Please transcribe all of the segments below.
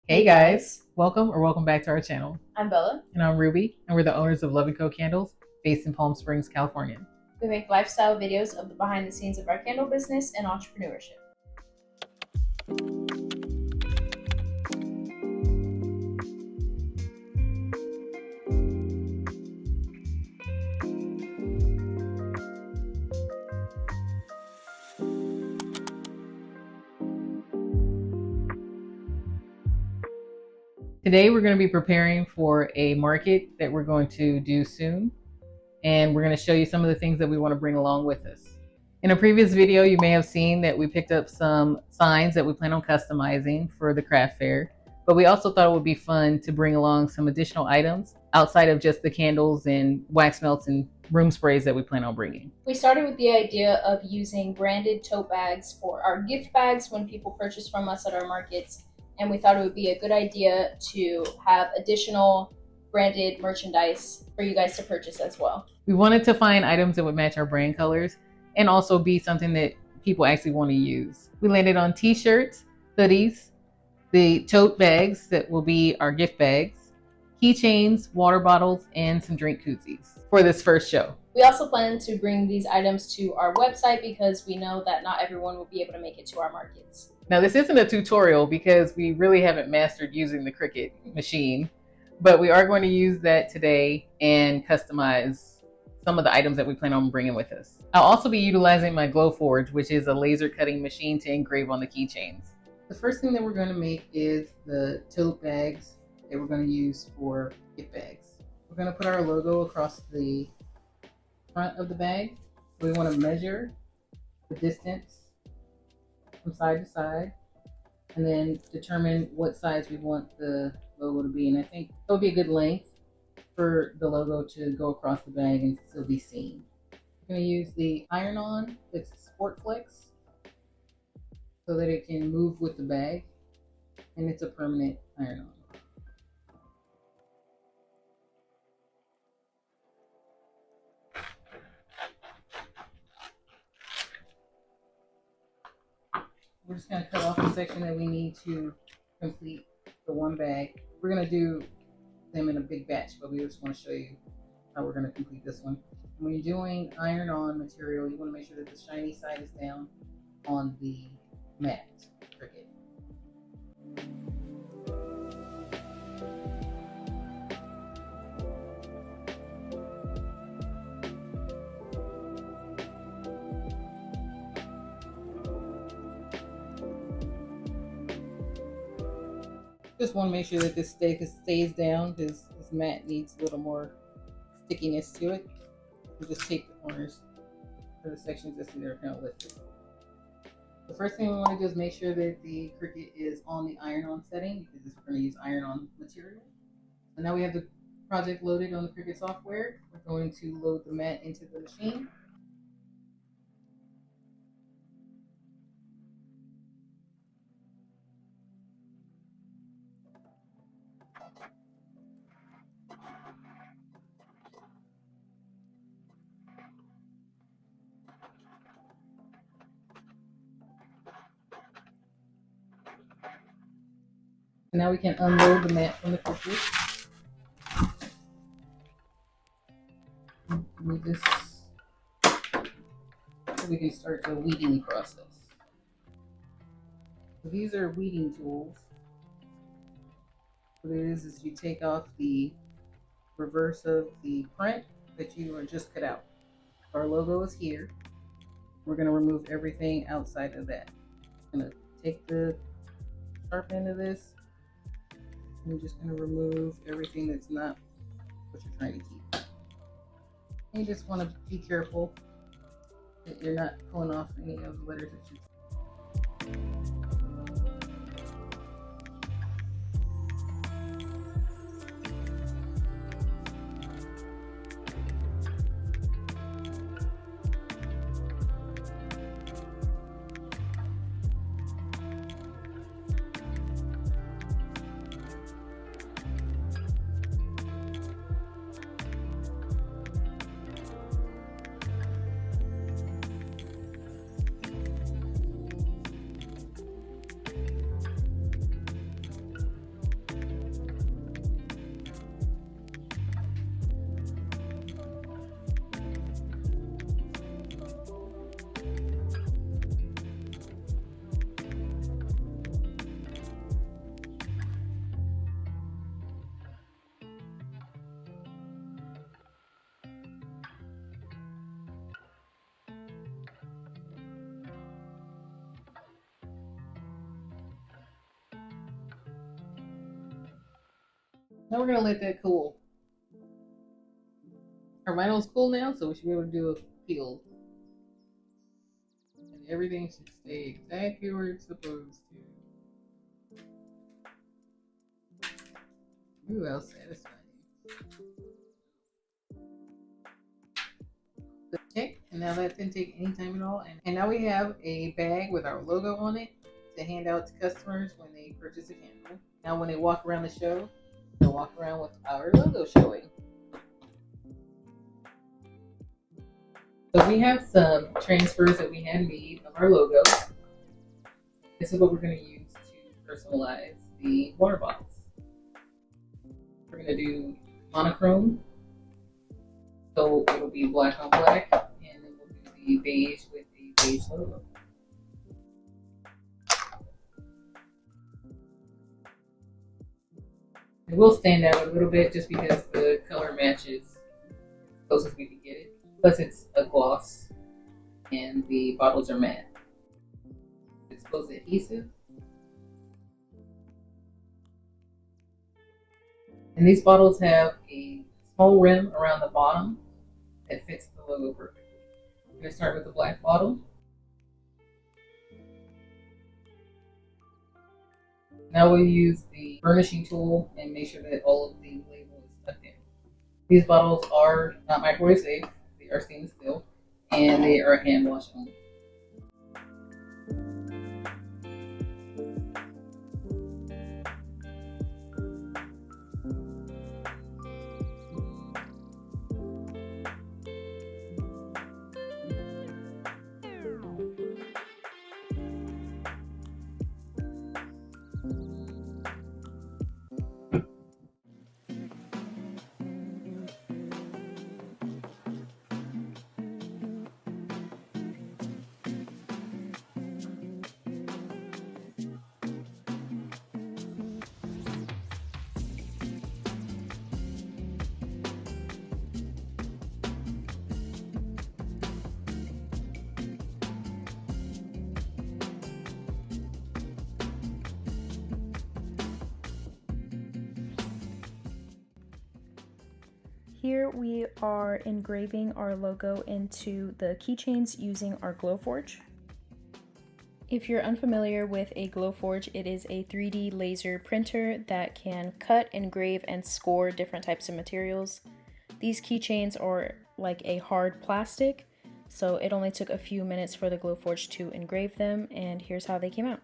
Hey guys, welcome back to our channel. I'm Bella. And I'm Ruby, and we're the owners of Love & Co Candles based in Palm Springs, California. We make lifestyle videos of the behind the scenes of our candle business and entrepreneurship. Today we're going to be preparing for a market that we're going to do soon, and we're going to show you some of the things that we want to bring along with us. In a previous video, you may have seen that we picked up some signs that we plan on customizing for the craft fair, but we also thought it would be fun to bring along some additional items outside of just the candles and wax melts and room sprays that we plan on bringing. We started with the idea of using branded tote bags for our gift bags when people purchase from us at our markets, and we thought it would be a good idea to have additional branded merchandise for you guys to purchase as well. We wanted to find items that would match our brand colors and also be something that people actually want to use. We landed on t-shirts, hoodies, the tote bags that will be our gift bags, keychains, water bottles, and some drink koozies for this first show. We also plan to bring these items to our website because we know that not everyone will be able to make it to our markets. Now, this isn't a tutorial because we really haven't mastered using the Cricut machine, but we are going to use that today and customize some of the items that we plan on bringing with us. I'll also be utilizing my Glowforge, which is a laser cutting machine to engrave on the keychains. The first thing that we're going to make is the tote bags that we're going to use for gift bags. We're going to put our logo across the front of the bag. We want to measure the distance from side to side and then determine what size we want the logo to be. And I think it would be a good length for the logo to go across the bag and still be seen. I'm going to use the iron-on, it's Sport Flex, so that it can move with the bag, and it's a permanent iron-on. We're just going to cut off the section that we need to complete the one bag. We're going to do them in a big batch, but we just want to show you how we're going to complete this one. When you're doing iron-on material, you want to make sure that the shiny side is down on the matte Cricut. Just want to make sure that this stays down because this mat needs a little more stickiness to it. We just tape the corners for the sections that are kind of lifted. The first thing we want to do is make sure that the Cricut is on the iron-on setting because we're going to use iron-on material. So now we have the project loaded on the Cricut software. We're going to load the mat into the machine. Now we can unload the mat from the Cricut. Move this so we can start the weeding process. So these are weeding tools. What it is you take off the reverse of the print that you just cut out. Our logo is here. We're going to remove everything outside of that. I'm going to take the sharp end of this. I'm just going to remove everything that's not what you're trying to keep. And you just want to be careful that you're not pulling off any of the letters that you. Now we're gonna let that cool. Our vinyl is cool now, so we should be able to do a peel. And everything should stay exactly where it's supposed to. Ooh, how satisfying. Okay, and now that didn't take any time at all. And now we have a bag with our logo on it to hand out to customers when they purchase a candle. Now when they walk around the show, they'll walk around with our logo showing. So we have some transfers that we had made of our logo. This is what we're going to use to personalize the water bottles. We're going to do monochrome, so it'll be black on black, and then we'll do the beige with the beige logo. It will stand out a little bit just because the color matches as close as we can get it. Plus it's a gloss and the bottles are matte. Expose the adhesive. And these bottles have a small rim around the bottom that fits the logo perfectly. I'm going to start with the black bottle. Now we'll use the burnishing tool and make sure that all of the label is tucked in. These bottles are not microwave safe. They are stainless steel, and they are hand wash only. Here we are engraving our logo into the keychains using our Glowforge. If you're unfamiliar with a Glowforge, it is a 3D laser printer that can cut, engrave, and score different types of materials. These keychains are like a hard plastic, so it only took a few minutes for the Glowforge to engrave them, and here's how they came out.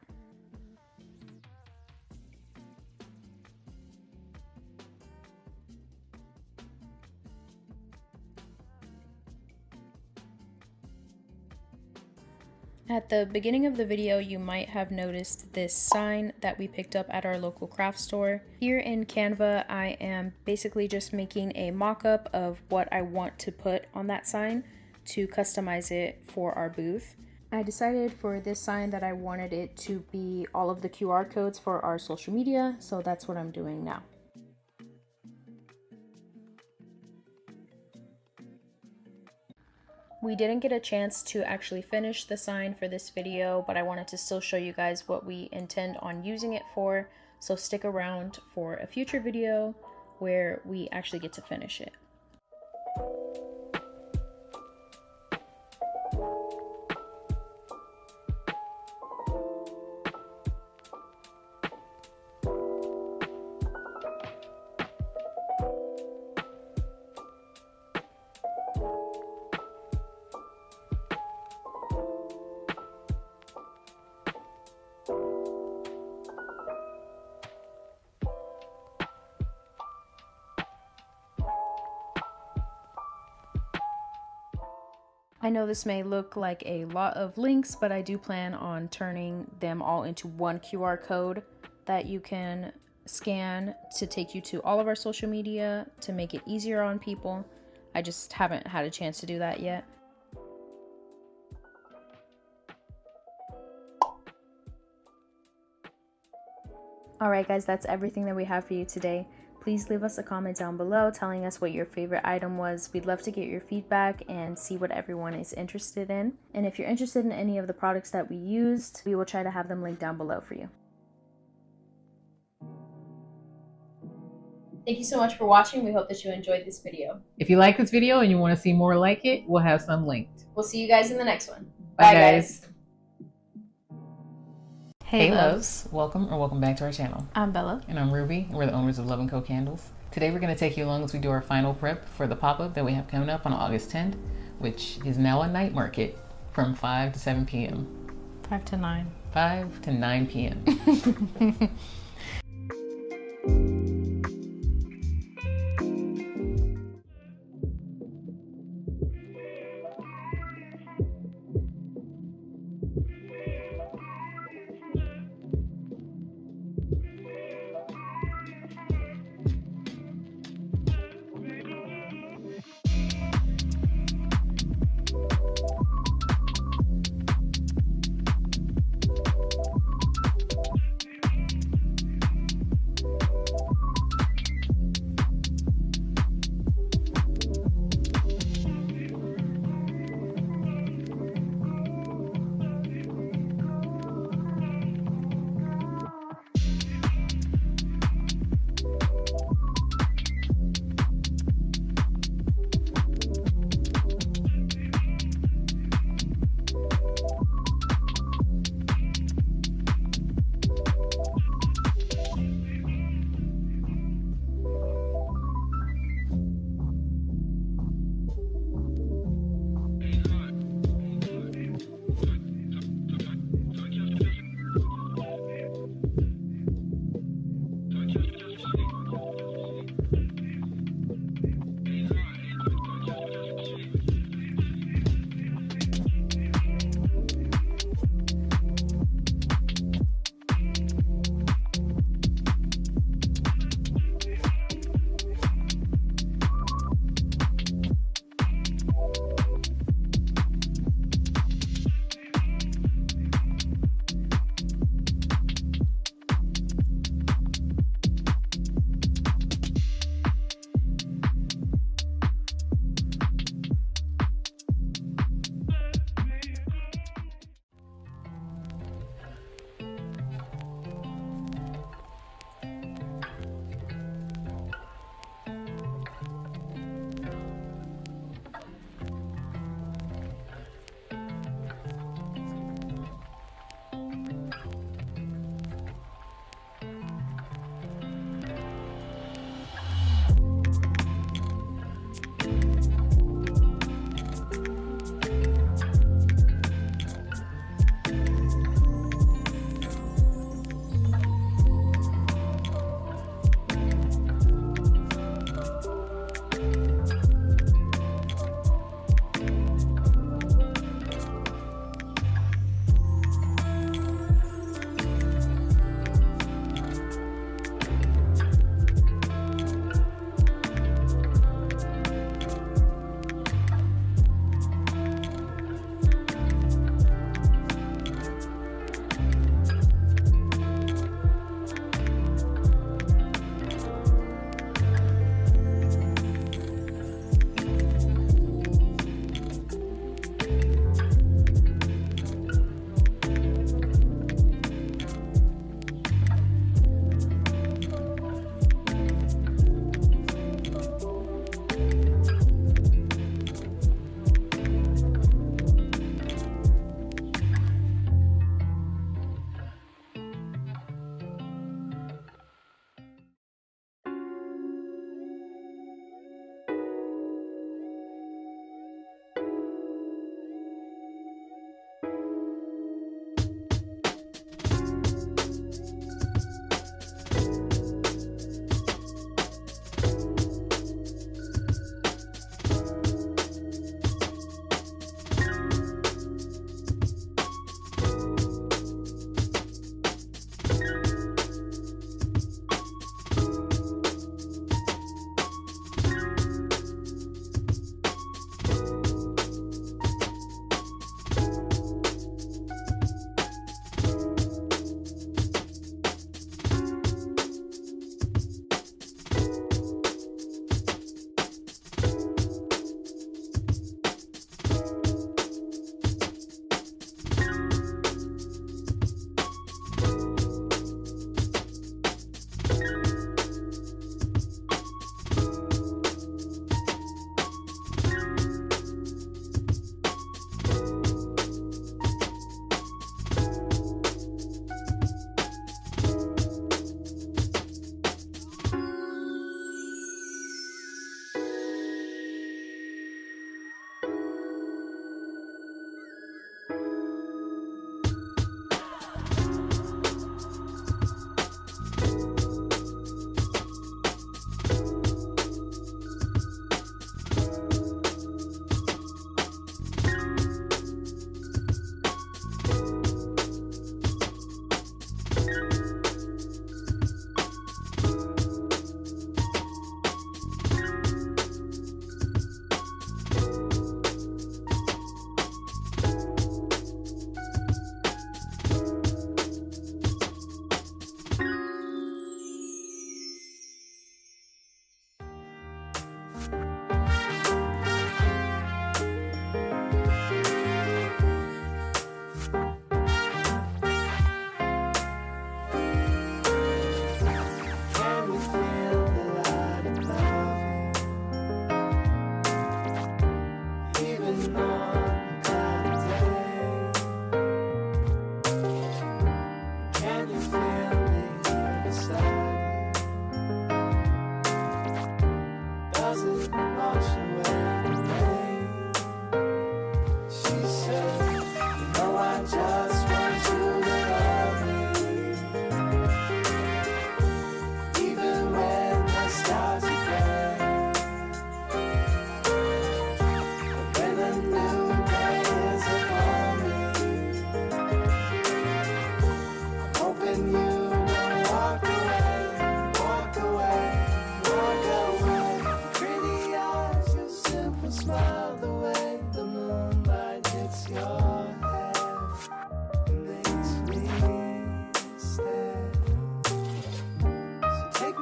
At the beginning of the video, you might have noticed this sign that we picked up at our local craft store. Here in Canva, I am basically just making a mock-up of what I want to put on that sign to customize it for our booth. I decided for this sign that I wanted it to be all of the QR codes for our social media, so that's what I'm doing now. We didn't get a chance to actually finish the sign for this video, but I wanted to still show you guys what we intend on using it for, so stick around for a future video where we actually get to finish it. I know this may look like a lot of links, but I do plan on turning them all into one QR code that you can scan to take you to all of our social media to make it easier on people. I just haven't had a chance to do that yet. Alright guys, that's everything that we have for you today. Please leave us a comment down below telling us what your favorite item was. We'd love to get your feedback and see what everyone is interested in. And if you're interested in any of the products that we used, we will try to have them linked down below for you. Thank you so much for watching. We hope that you enjoyed this video. If you like this video and you want to see more like it, we'll have some linked. We'll see you guys in the next one. Bye, guys. Hey, loves, welcome back to our channel. I'm Bella. And I'm Ruby. We're the owners of Love & Co Candles. Today we're going to take you along as we do our final prep for the pop-up that we have coming up on August 10th, which is now a night market from 5 to 7 p.m. 5 to 9. 5 to 9 p.m.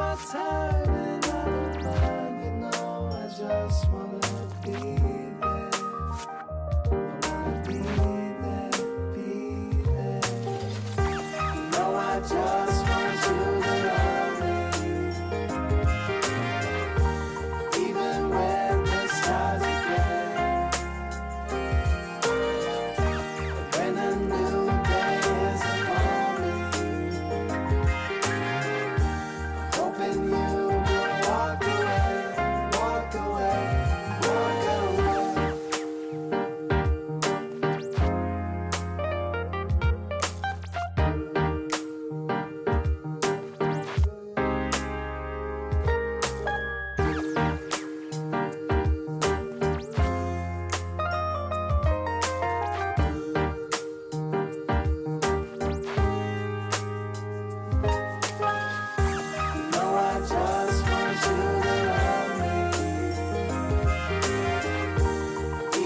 my time and I don't mind, you know, I just wanna be there. I wanna be there, be there. You know I just want you to love me, even when the skies are gray. When a new day is upon me, hoping you will walk away, walk away, walk away. No, I just want you to love me,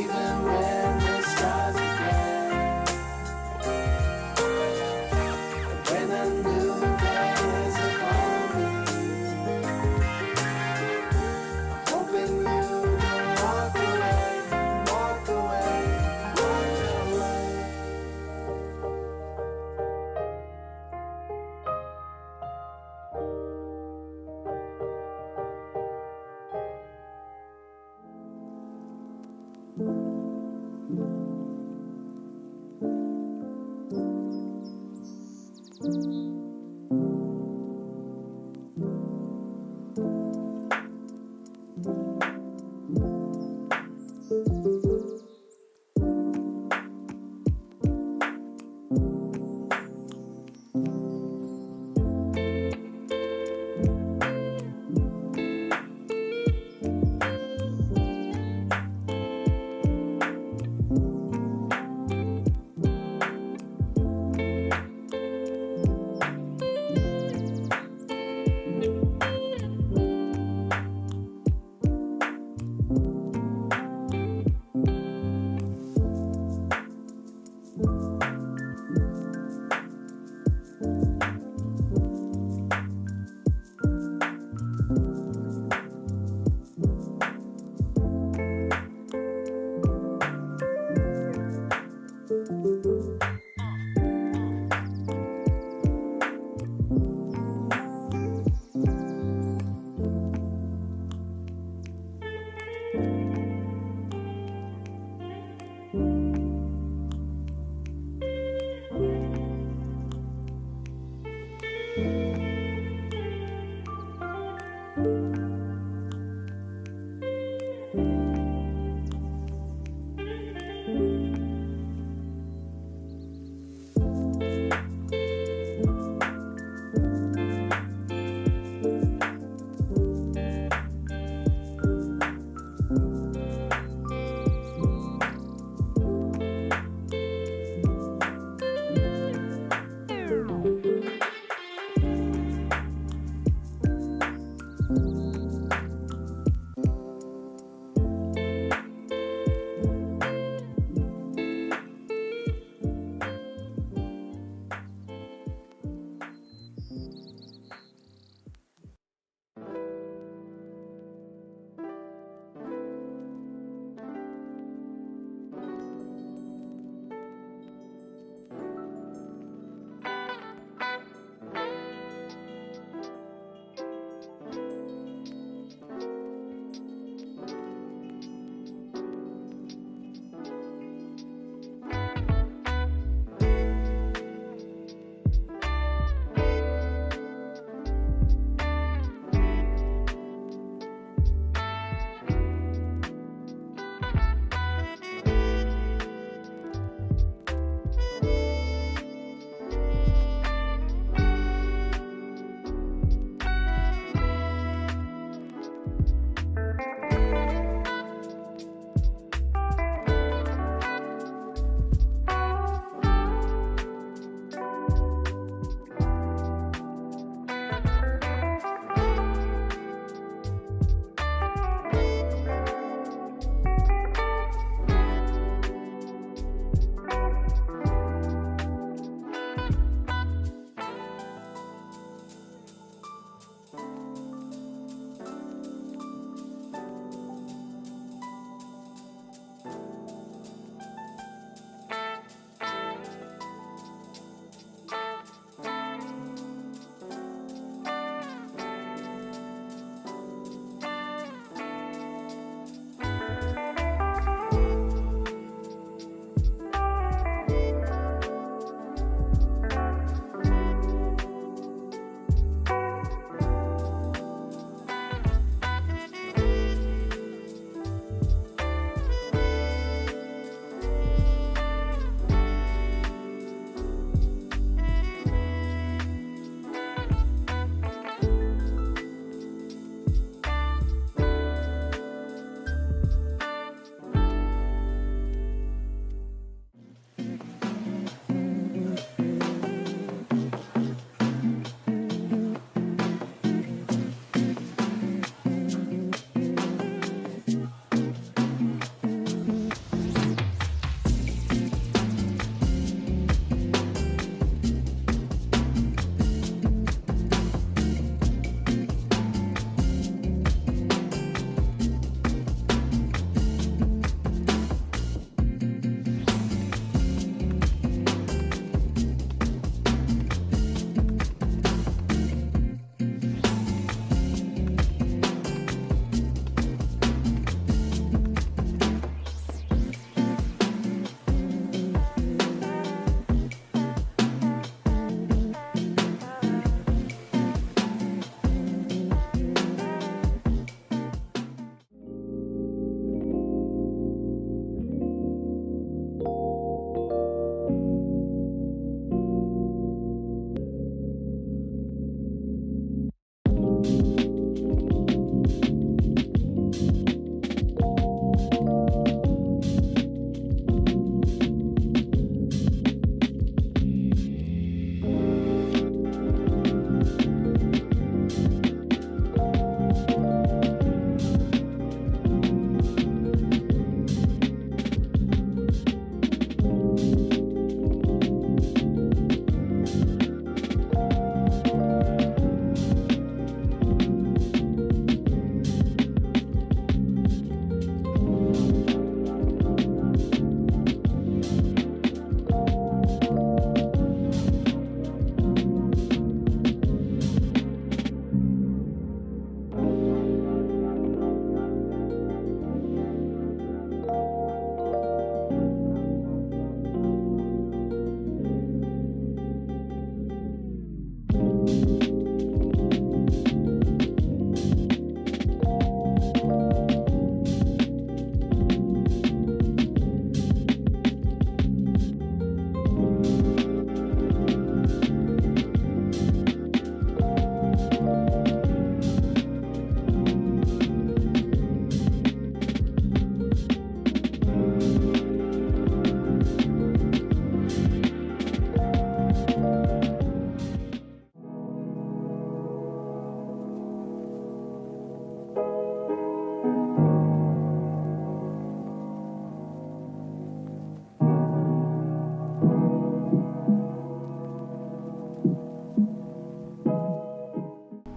even when the skies are gray. When a new day is upon me, hoping you will walk away, walk away, walk away.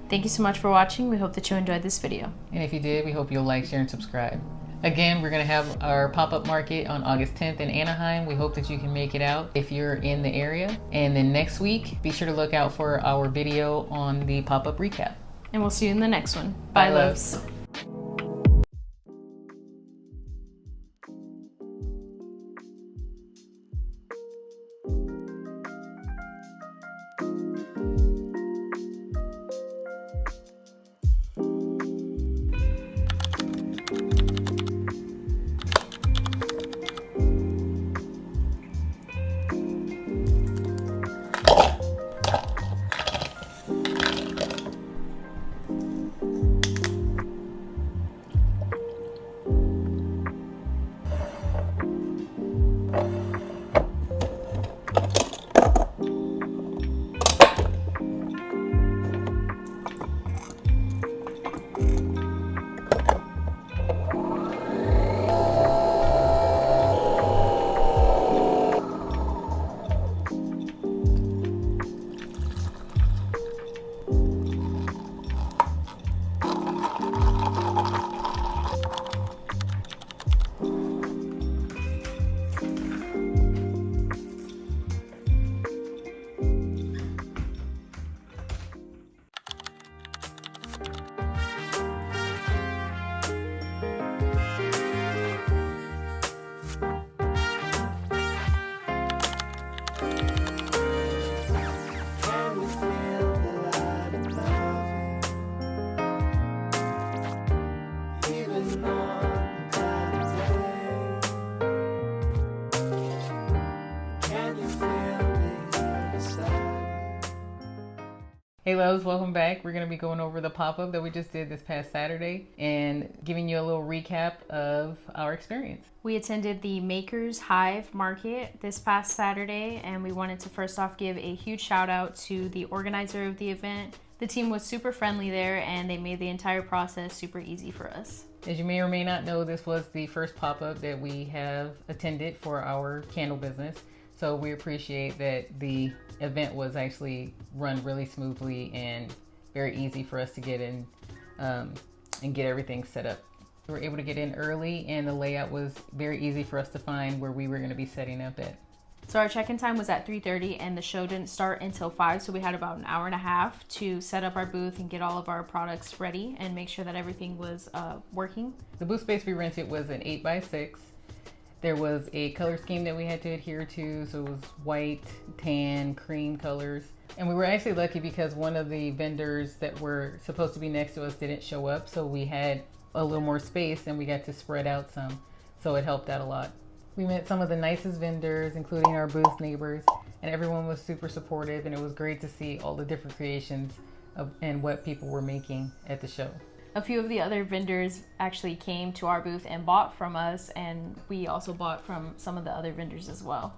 Thank you so much for watching. We hope that you enjoyed this video. And if you did, we hope you'll like, share, and subscribe. Again, we're going to have our pop-up market on August 10th in Anaheim. We hope that you can make it out if you're in the area. And then next week, be sure to look out for our video on the pop-up recap. And we'll see you in the next one. Bye, Bye, loves. Can you feel the light above you? Even on the cloudy day, can you feel me here beside you? Hey loves, welcome back. We're going to be going over the pop-up that we just did this past Saturday and giving you a little recap of our experience. We attended the Makers Hive Market this past Saturday, and we wanted to first off give a huge shout out to the organizer of the event. The team was super friendly there, and they made the entire process super easy for us. As you may or may not know, this was the first pop-up that we have attended for our candle business. So we appreciate that the event was actually run really smoothly and very easy for us to get in and get everything set up. We were able to get in early, and the layout was very easy for us to find where we were going to be setting up at. So our check-in time was at 3:30, and the show didn't start until 5, so we had about an hour and a half to set up our booth and get all of our products ready and make sure that everything was working. The booth space we rented was an 8x6. There was a color scheme that we had to adhere to, so it was white, tan, cream colors. And we were actually lucky because one of the vendors that were supposed to be next to us didn't show up, so we had a little more space and we got to spread out some, so it helped out a lot. We met some of the nicest vendors, including our booth neighbors, and everyone was super supportive, and it was great to see all the different creations and what people were making at the show. A few of the other vendors actually came to our booth and bought from us, and we also bought from some of the other vendors as well.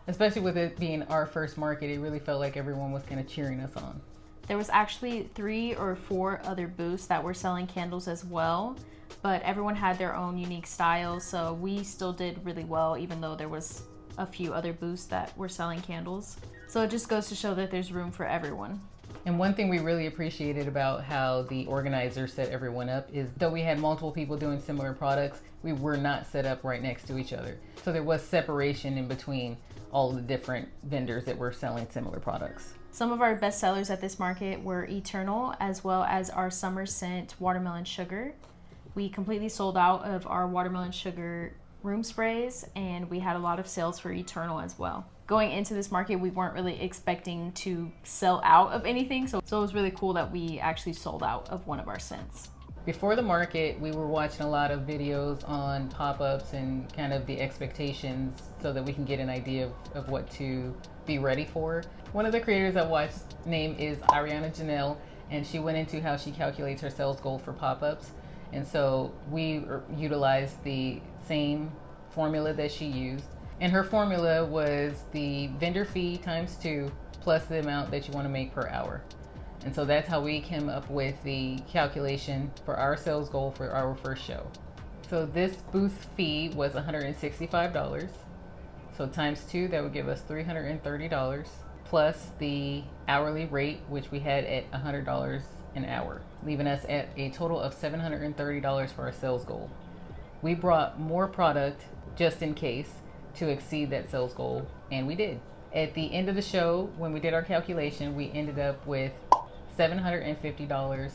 Especially with it being our first market, it really felt like everyone was kind of cheering us on. There was actually 3 or 4 other booths that were selling candles as well, but everyone had their own unique styles, so we still did really well even though there was a few other booths that were selling candles. So it just goes to show that there's room for everyone. And one thing we really appreciated about how the organizer set everyone up is though we had multiple people doing similar products, we were not set up right next to each other. So there was separation in between all the different vendors that were selling similar products. Some of our best sellers at this market were Eternal, as well as our summer scent watermelon sugar. We completely sold out of our watermelon sugar room sprays, and we had a lot of sales for Eternal as well. Going into this market, we weren't really expecting to sell out of anything, so it was really cool that we actually sold out of one of our scents. Before the market, we were watching a lot of videos on pop-ups and kind of the expectations so that we can get an idea of what to be ready for. One of the creators I watched, name is Ariana Janelle, and she went into how she calculates her sales goal for pop-ups. And so we utilized the same formula that she used. And her formula was the vendor fee times 2 plus the amount that you want to make per hour. And so that's how we came up with the calculation for our sales goal for our first show. So this booth fee was $165. So times 2, that would give us $330. plus the hourly rate, which we had at $100 an hour, leaving us at a total of $730 for our sales goal. We brought more product just in case to exceed that sales goal, and we did. At the end of the show, when we did our calculation, we ended up with $750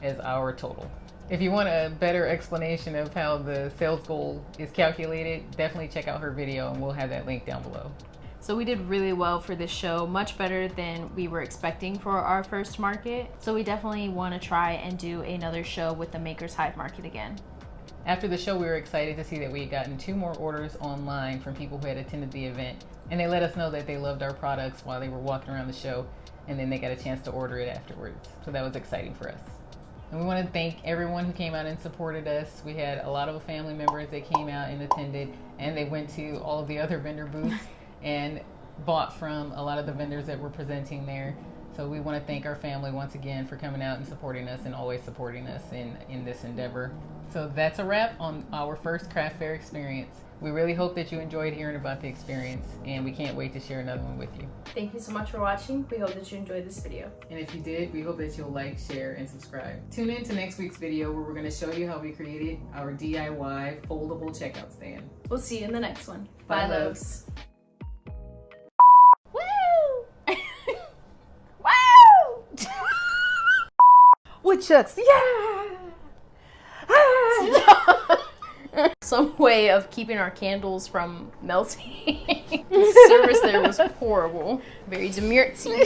as our total. If you want a better explanation of how the sales goal is calculated, definitely check out her video, and we'll have that link down below. So we did really well for this show, much better than we were expecting for our first market. So we definitely want to try and do another show with the Maker's Hive Market again. After the show, we were excited to see that we had gotten 2 more orders online from people who had attended the event, and they let us know that they loved our products while they were walking around the show, and then they got a chance to order it afterwards. So that was exciting for us. And we want to thank everyone who came out and supported us. We had a lot of family members that came out and attended, and they went to all of the other vendor booths and bought from a lot of the vendors that were presenting there. So we want to thank our family once again for coming out and supporting us and always supporting us in this endeavor. So that's a wrap on our first craft fair experience. We really hope that you enjoyed hearing about the experience, and we can't wait to share another one with you. Thank you so much for watching. We hope that you enjoyed this video. And if you did, we hope that you'll like, share, and subscribe. Tune in to next week's video where we're going to show you how we created our DIY foldable checkout stand. We'll see you in the next one. Bye, loves. Woo! Woo! Woodchucks, yeah! Some way of keeping our candles from melting. The service there was horrible. Very demeritsy.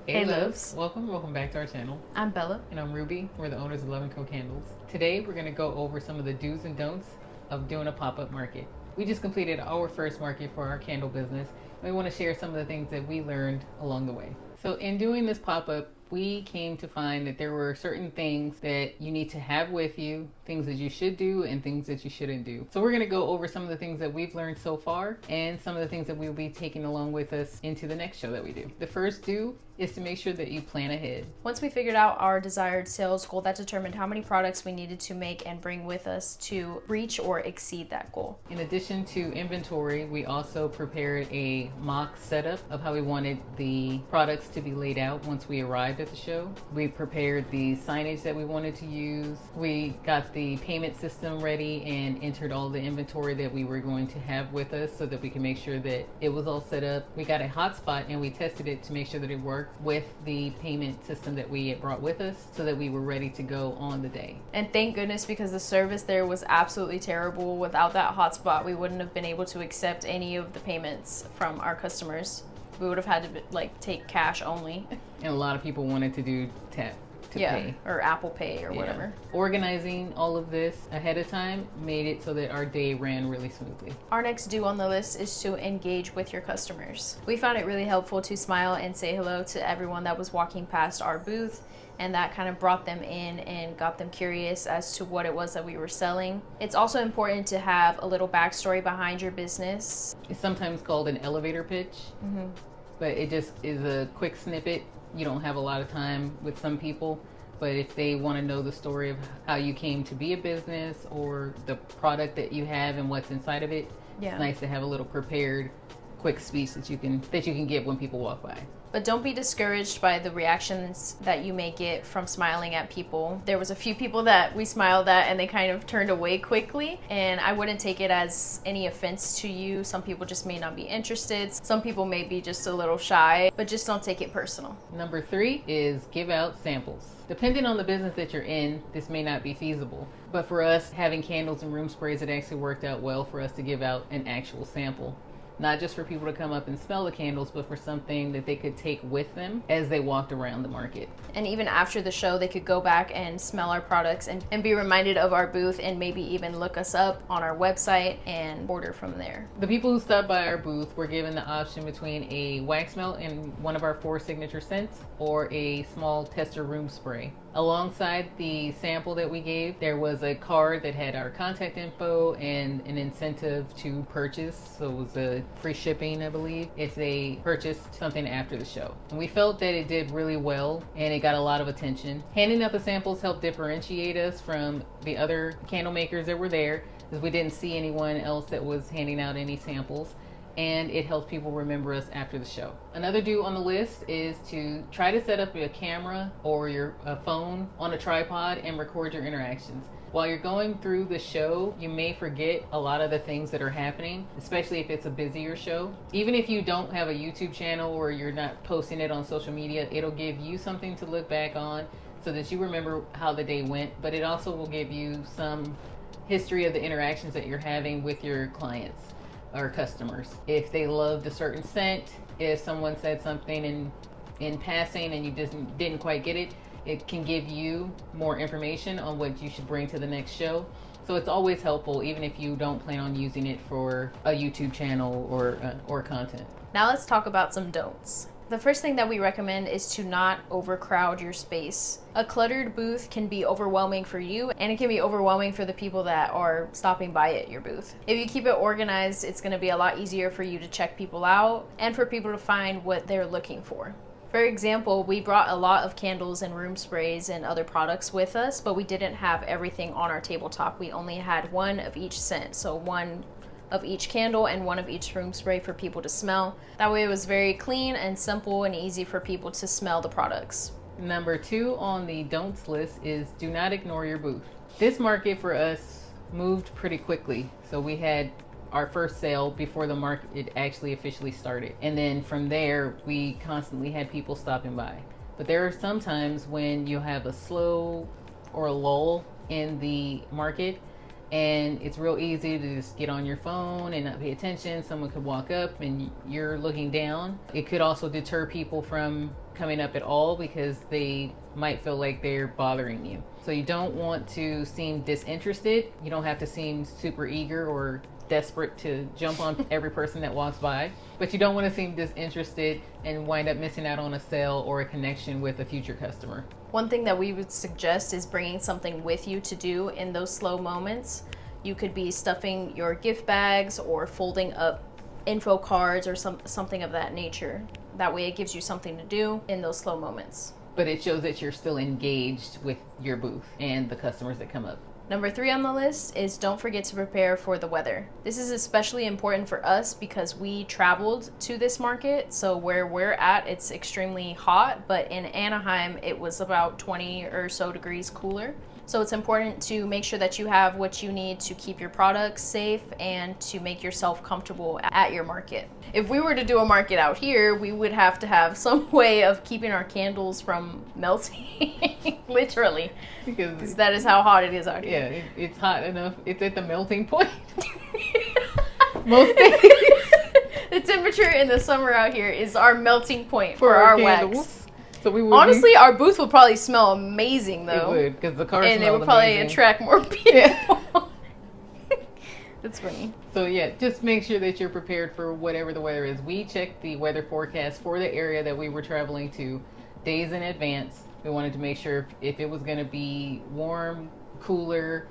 Hey loves, welcome back to our channel. I'm Bella. And I'm Ruby. We're the owners of Love & Co Candles. Today we're going to go over some of the do's and don'ts of doing a pop-up market. We just completed our first market for our candle business, and we want to share some of the things that we learned along the way. So in doing this pop-up, we came to find that there were certain things that you need to have with you, things that you should do and things that you shouldn't do. So we're going to go over some of the things that we've learned so far and some of the things that we'll be taking along with us into the next show that we do. The first do is to make sure that you plan ahead. Once we figured out our desired sales goal, that determined how many products we needed to make and bring with us to reach or exceed that goal. In addition to inventory, we also prepared a mock setup of how we wanted the products to be laid out once we arrived at the show. We prepared the signage that we wanted to use. We got the payment system ready and entered all the inventory that we were going to have with us so that we can make sure that it was all set up. We got a hotspot and we tested it to make sure that it worked with the payment system that we had brought with us so that we were ready to go on the day. And thank goodness, because the service there was absolutely terrible. Without that hotspot, we wouldn't have been able to accept any of the payments from our customers. We would have had to take cash only. And a lot of people wanted to do tap to pay. Or Apple Pay or whatever. Organizing all of this ahead of time made it so that our day ran really smoothly. Our next do on the list is to engage with your customers. We found it really helpful to smile and say hello to everyone that was walking past our booth, and that kind of brought them in and got them curious as to what it was that we were selling. It's also important to have a little backstory behind your business. It's sometimes called an elevator pitch, but it just is a quick snippet. You don't have a lot of time with some people, but if they want to know the story of how you came to be a business or the product that you have and what's inside of it, it's nice to have a little prepared quick speech that you can give when people walk by. But don't be discouraged by the reactions that you may get from smiling at people. There was a few people that we smiled at and they kind of turned away quickly, and I wouldn't take it as any offense to you. Some people just may not be interested. Some people may be just a little shy, but just don't take it personal. Number 3 is give out samples. Depending on the business that you're in, this may not be feasible. But for us, having candles and room sprays, it actually worked out well for us to give out an actual sample. Not just for people to come up and smell the candles, but for something that they could take with them as they walked around the market. And even after the show, they could go back and smell our products and be reminded of our booth, and maybe even look us up on our website and order from there. The people who stopped by our booth were given the option between a wax melt and one of our 4 signature scents or a small tester room spray. Alongside the sample that we gave, there was a card that had our contact info and an incentive to purchase. So it was a free shipping, I believe, if they purchased something after the show. And we felt that it did really well and it got a lot of attention. Handing out the samples helped differentiate us from the other candle makers that were there, because we didn't see anyone else that was handing out any samples, and it helps people remember us after the show. Another do on the list is to try to set up a camera or your phone on a tripod and record your interactions. While you're going through the show, you may forget a lot of the things that are happening, especially if it's a busier show. Even if you don't have a YouTube channel or you're not posting it on social media, it'll give you something to look back on so that you remember how the day went, but it also will give you some history of the interactions that you're having with your clients or customers. If they loved a certain scent, if someone said something in passing and you just didn't quite get it, it can give you more information on what you should bring to the next show. So it's always helpful, even if you don't plan on using it for a YouTube channel or content. Now let's talk about some don'ts. The first thing that we recommend is to not overcrowd your space. A cluttered booth can be overwhelming for you, and it can be overwhelming for the people that are stopping by at your booth. If you keep it organized, it's going to be a lot easier for you to check people out and for people to find what they're looking for. For example, we brought a lot of candles and room sprays and other products with us, but we didn't have everything on our tabletop. We only had one of each scent, so one of each candle and one of each room spray for people to smell. That way it was very clean and simple and easy for people to smell the products. Number 2 on the don'ts list is do not ignore your booth. This market for us moved pretty quickly, so we had our first sale before the market actually officially started. And then from there, we constantly had people stopping by. But there are some times when you have a slow or a lull in the market, and it's real easy to just get on your phone and not pay attention. Someone could walk up and you're looking down. It could also deter people from coming up at all because they might feel like they're bothering you. So you don't want to seem disinterested. You don't have to seem super eager or desperate to jump on every person that walks by, but you don't want to seem disinterested and wind up missing out on a sale or a connection with a future customer. One thing that we would suggest is bringing something with you to do in those slow moments. You could be stuffing your gift bags or folding up info cards or something of that nature. That way it gives you something to do in those slow moments. But it shows that you're still engaged with your booth and the customers that come up. Number 3 on the list is don't forget to prepare for the weather. This is especially important for us because we traveled to this market. So where we're at, it's extremely hot, but in Anaheim, it was about 20 or so degrees cooler. So it's important to make sure that you have what you need to keep your products safe and to make yourself comfortable at your market. If we were to do a market out here, we would have to have some way of keeping our candles from melting, literally, because that is how hot it is out here. Yeah, it's hot enough. It's at the melting point. Most days. The temperature in the summer out here is our melting point for our candles. wax. So we would honestly, our booth would probably smell amazing, though. It would, because the car and it would probably amazing. Attract more people. Yeah. That's funny. So yeah, just make sure that you're prepared for whatever the weather is. We checked the weather forecast for the area that we were traveling to days in advance. We wanted to make sure if it was going to be warm, cooler.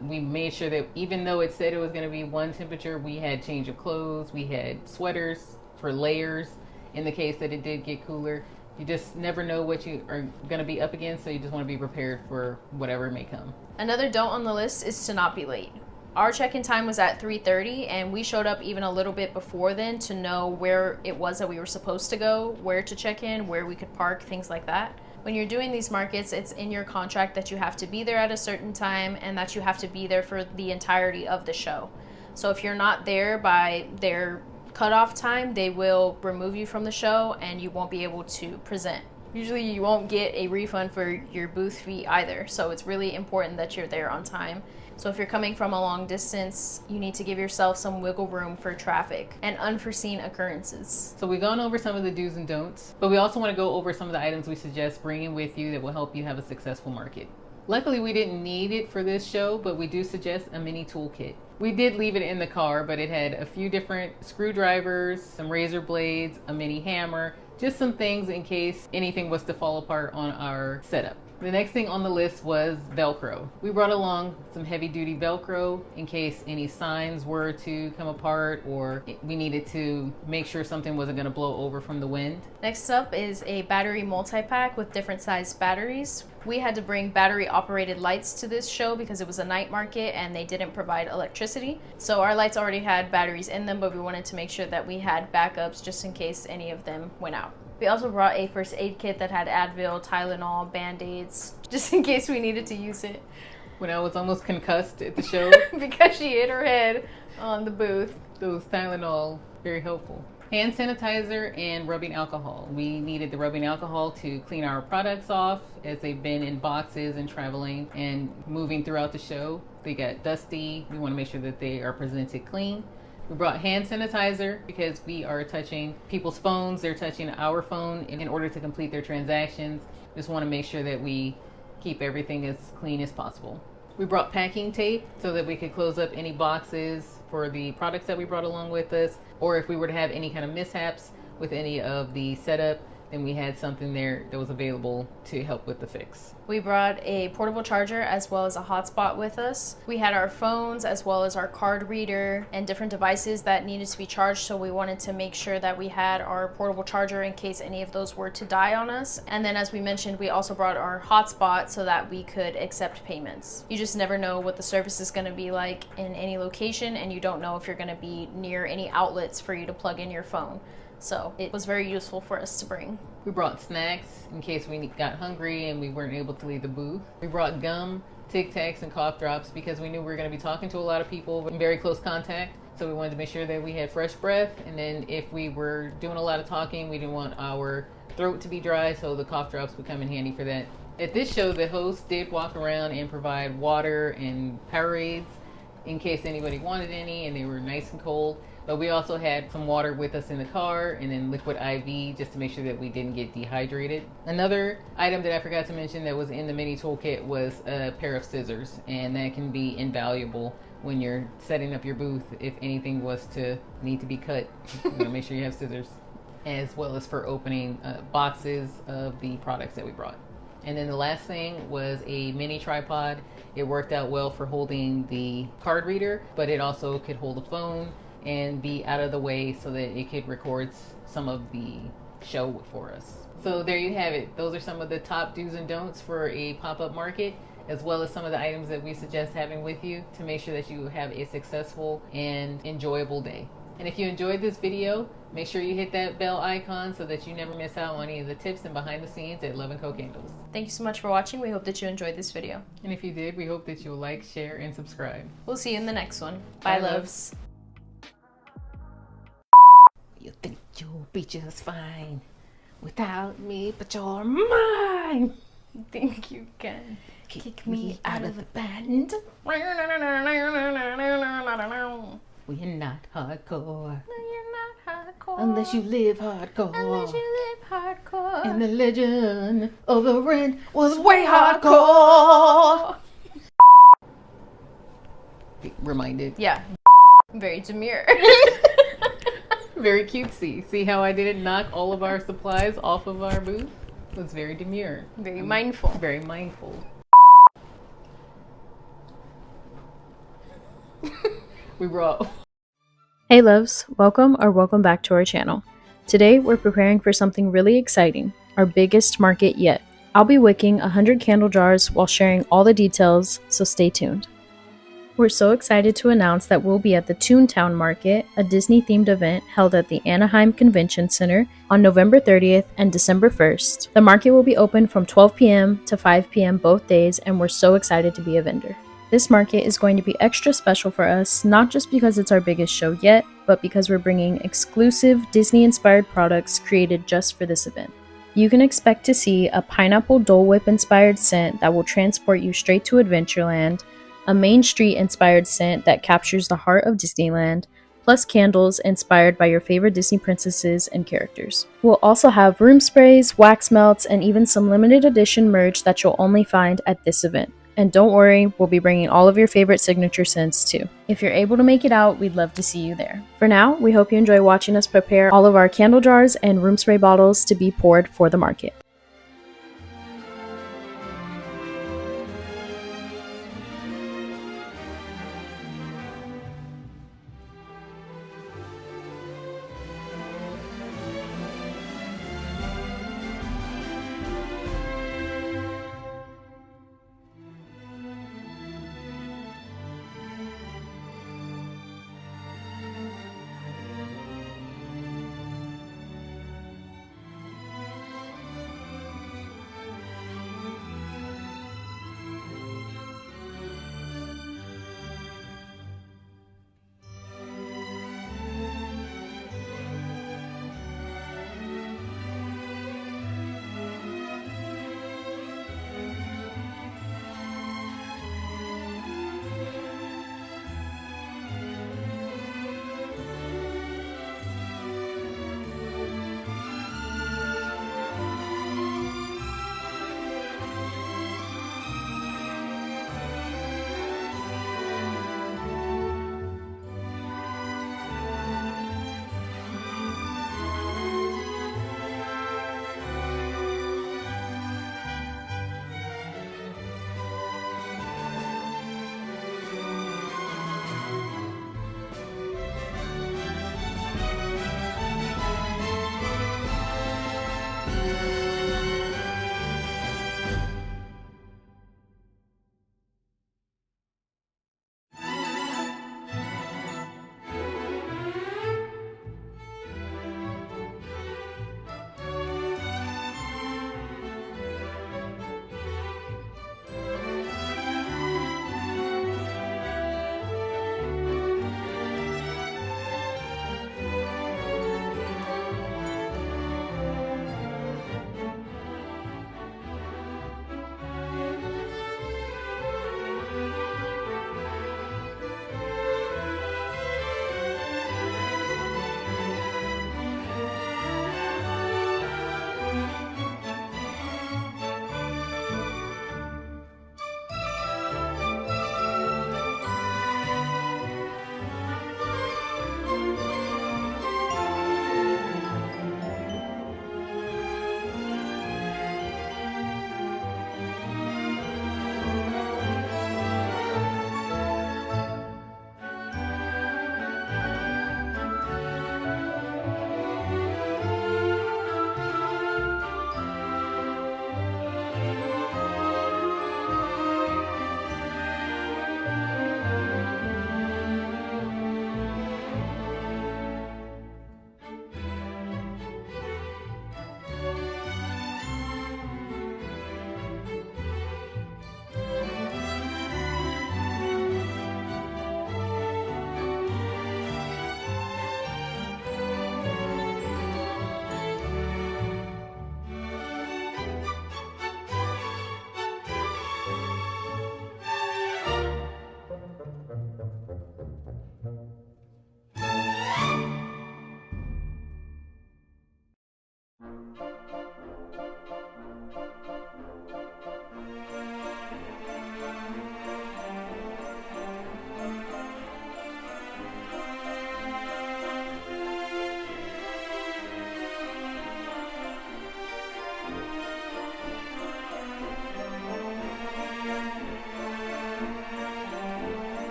We made sure that even though it said it was going to be one temperature, we had change of clothes. We had sweaters for layers in the case that it did get cooler. You just never know what you are going to be up against, so you just want to be prepared for whatever may come. Another don't on the list is to not be late. Our check-in time was at 3:30, and we showed up even a little bit before then to know where it was that we were supposed to go, where to check in, where we could park, things like that. When you're doing these markets, it's in your contract that you have to be there at a certain time and that you have to be there for the entirety of the show. So if you're not there by their cutoff time, they will remove you from the show and you won't be able to present. Usually you won't get a refund for your booth fee either, so it's really important that you're there on time. So if you're coming from a long distance, you need to give yourself some wiggle room for traffic and unforeseen occurrences. So we've gone over some of the do's and don'ts, but we also want to go over some of the items we suggest bringing with you that will help you have a successful market. Luckily, we didn't need it for this show, but we do suggest a mini toolkit. We did leave it in the car, but it had a few different screwdrivers, some razor blades, a mini hammer, just some things in case anything was to fall apart on our setup. The next thing on the list was Velcro. We brought along some heavy duty Velcro in case any signs were to come apart or we needed to make sure something wasn't going to blow over from the wind. Next up is a battery multi-pack with different sized batteries. We had to bring battery operated lights to this show because it was a night market and they didn't provide electricity. So our lights already had batteries in them, but we wanted to make sure that we had backups just in case any of them went out. We also brought a first aid kit that had Advil, Tylenol, Band-Aids, just in case we needed to use it. When I was almost concussed at the show because she hit her head on the booth. Those Tylenol, very helpful. Hand sanitizer and rubbing alcohol. We needed the rubbing alcohol to clean our products off as they've been in boxes and traveling and moving throughout the show. They got dusty. We want to make sure that they are presented clean. We brought hand sanitizer because we are touching people's phones. They're touching our phone in order to complete their transactions. Just want to make sure that we keep everything as clean as possible. We brought packing tape so that we could close up any boxes for the products that we brought along with us, or if we were to have any kind of mishaps with any of the setup, then we had something there that was available to help with the fix. We brought a portable charger as well as a hotspot with us. We had our phones as well as our card reader and different devices that needed to be charged, so we wanted to make sure that we had our portable charger in case any of those were to die on us. And then, as we mentioned, we also brought our hotspot so that we could accept payments. You just never know what the service is going to be like in any location, and you don't know if you're going to be near any outlets for you to plug in your phone. So it was very useful for us to bring. We brought snacks in case we got hungry and we weren't able to leave the booth. We brought gum, Tic Tacs, and cough drops because we knew we were going to be talking to a lot of people in very close contact. So we wanted to make sure that we had fresh breath. And then if we were doing a lot of talking, we didn't want our throat to be dry. So the cough drops would come in handy for that. At this show, the host did walk around and provide water and Powerades in case anybody wanted any, and they were nice and cold. But we also had some water with us in the car and then liquid IV just to make sure that we didn't get dehydrated. Another item that I forgot to mention that was in the mini toolkit was a pair of scissors, and that can be invaluable when you're setting up your booth. If anything was to need to be cut, you want to make sure you have scissors, as well as for opening boxes of the products that we brought. And then the last thing was a mini tripod. It worked out well for holding the card reader, but it also could hold a phone and be out of the way so that it could record some of the show for us. So there you have it. Those are some of the top do's and don'ts for a pop-up market, as well as some of the items that we suggest having with you to make sure that you have a successful and enjoyable day. And if you enjoyed this video, make sure you hit that bell icon so that you never miss out on any of the tips and behind the scenes at Love & Co Candles. Thank you so much for watching. We hope that you enjoyed this video. And if you did, we hope that you'll like, share, and subscribe. We'll see you in the next one. Bye, loves. You think you'll be just fine without me, but you're mine. Think you can Kick me out of the band. We're not hardcore. No, you're not hardcore. Unless you live hardcore. Unless you live hardcore. And the legend of the rent was way hardcore. Reminded. Yeah. Very demure. Very cutesy. See how I didn't knock all of our supplies off of our booth? It was very demure. Very mindful. Very mindful. We brought... Hey loves, welcome or welcome back to our channel. Today we're preparing for something really exciting, our biggest market yet. I'll be wicking 100 candle jars while sharing all the details, so stay tuned. We're so excited to announce that we'll be at the Toontown Market, a Disney-themed event held at the Anaheim Convention Center on November 30th and December 1st. The market will be open from 12 p.m. to 5 p.m. both days, and we're so excited to be a vendor. This market is going to be extra special for us, not just because it's our biggest show yet, but because we're bringing exclusive Disney-inspired products created just for this event. You can expect to see a pineapple Dole Whip inspired scent that will transport you straight to Adventureland, a Main Street inspired scent that captures the heart of Disneyland, plus candles inspired by your favorite Disney princesses and characters. We'll also have room sprays, wax melts, and even some limited edition merch that you'll only find at this event. And don't worry, we'll be bringing all of your favorite signature scents too. If you're able to make it out, we'd love to see you there. For now, we hope you enjoy watching us prepare all of our candle jars and room spray bottles to be poured for the market.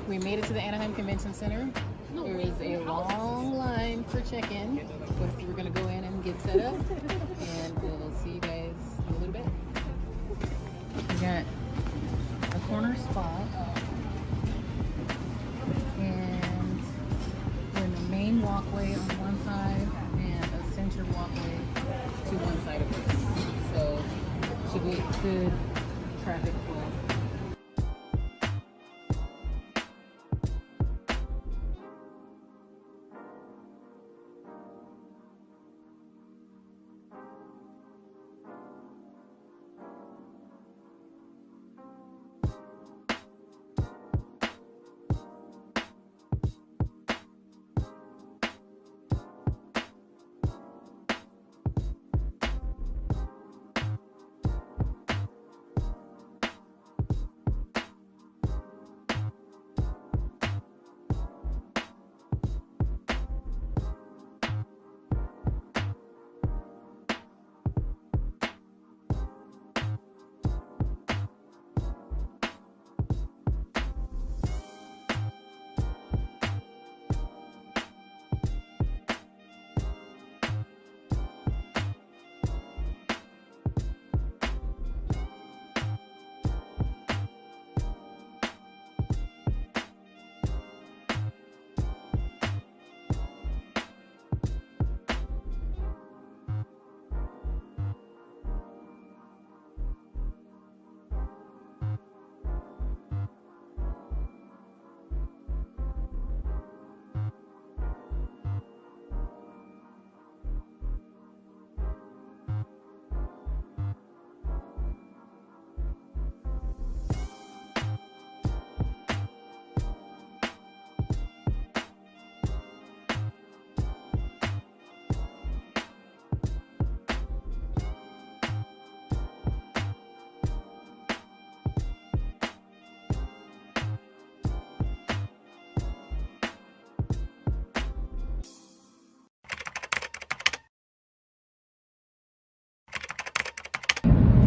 We made it to the Anaheim Convention Center. There is a long line for check-in, but we're gonna go in and get set up, and we'll see you guys in a little bit. We got a corner spot, and we're in the main walkway on one side and a center walkway to one side of us. So should be good traffic flow.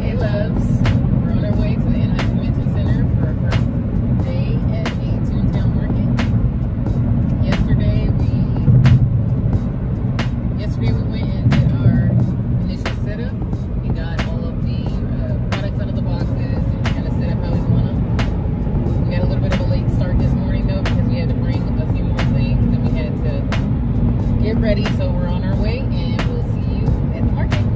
Hey loves, we're on our way to the Anaheim Convention Center for our first day at the Toontown Market. Yesterday we went and did our initial setup. We got all of the products out of the boxes and kind of set up how we want them. We got a little bit of a late start this morning though because we had to bring a few more things and we had to get ready. So we're on our way and we'll see you at the market.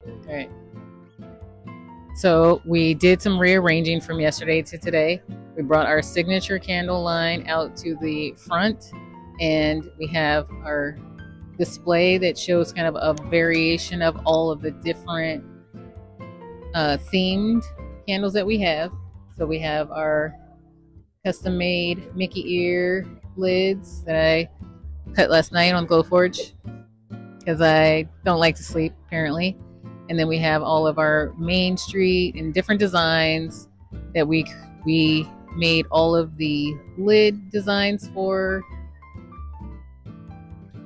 All right. So we did some rearranging from yesterday to today. We brought our signature candle line out to the front, and we have our display that shows kind of a variation of all of the different themed candles that we have. So we have our custom made Mickey ear lids that I cut last night on Glowforge because I don't like to sleep apparently. And then we have all of our Main Street and different designs that we made all of the lid designs for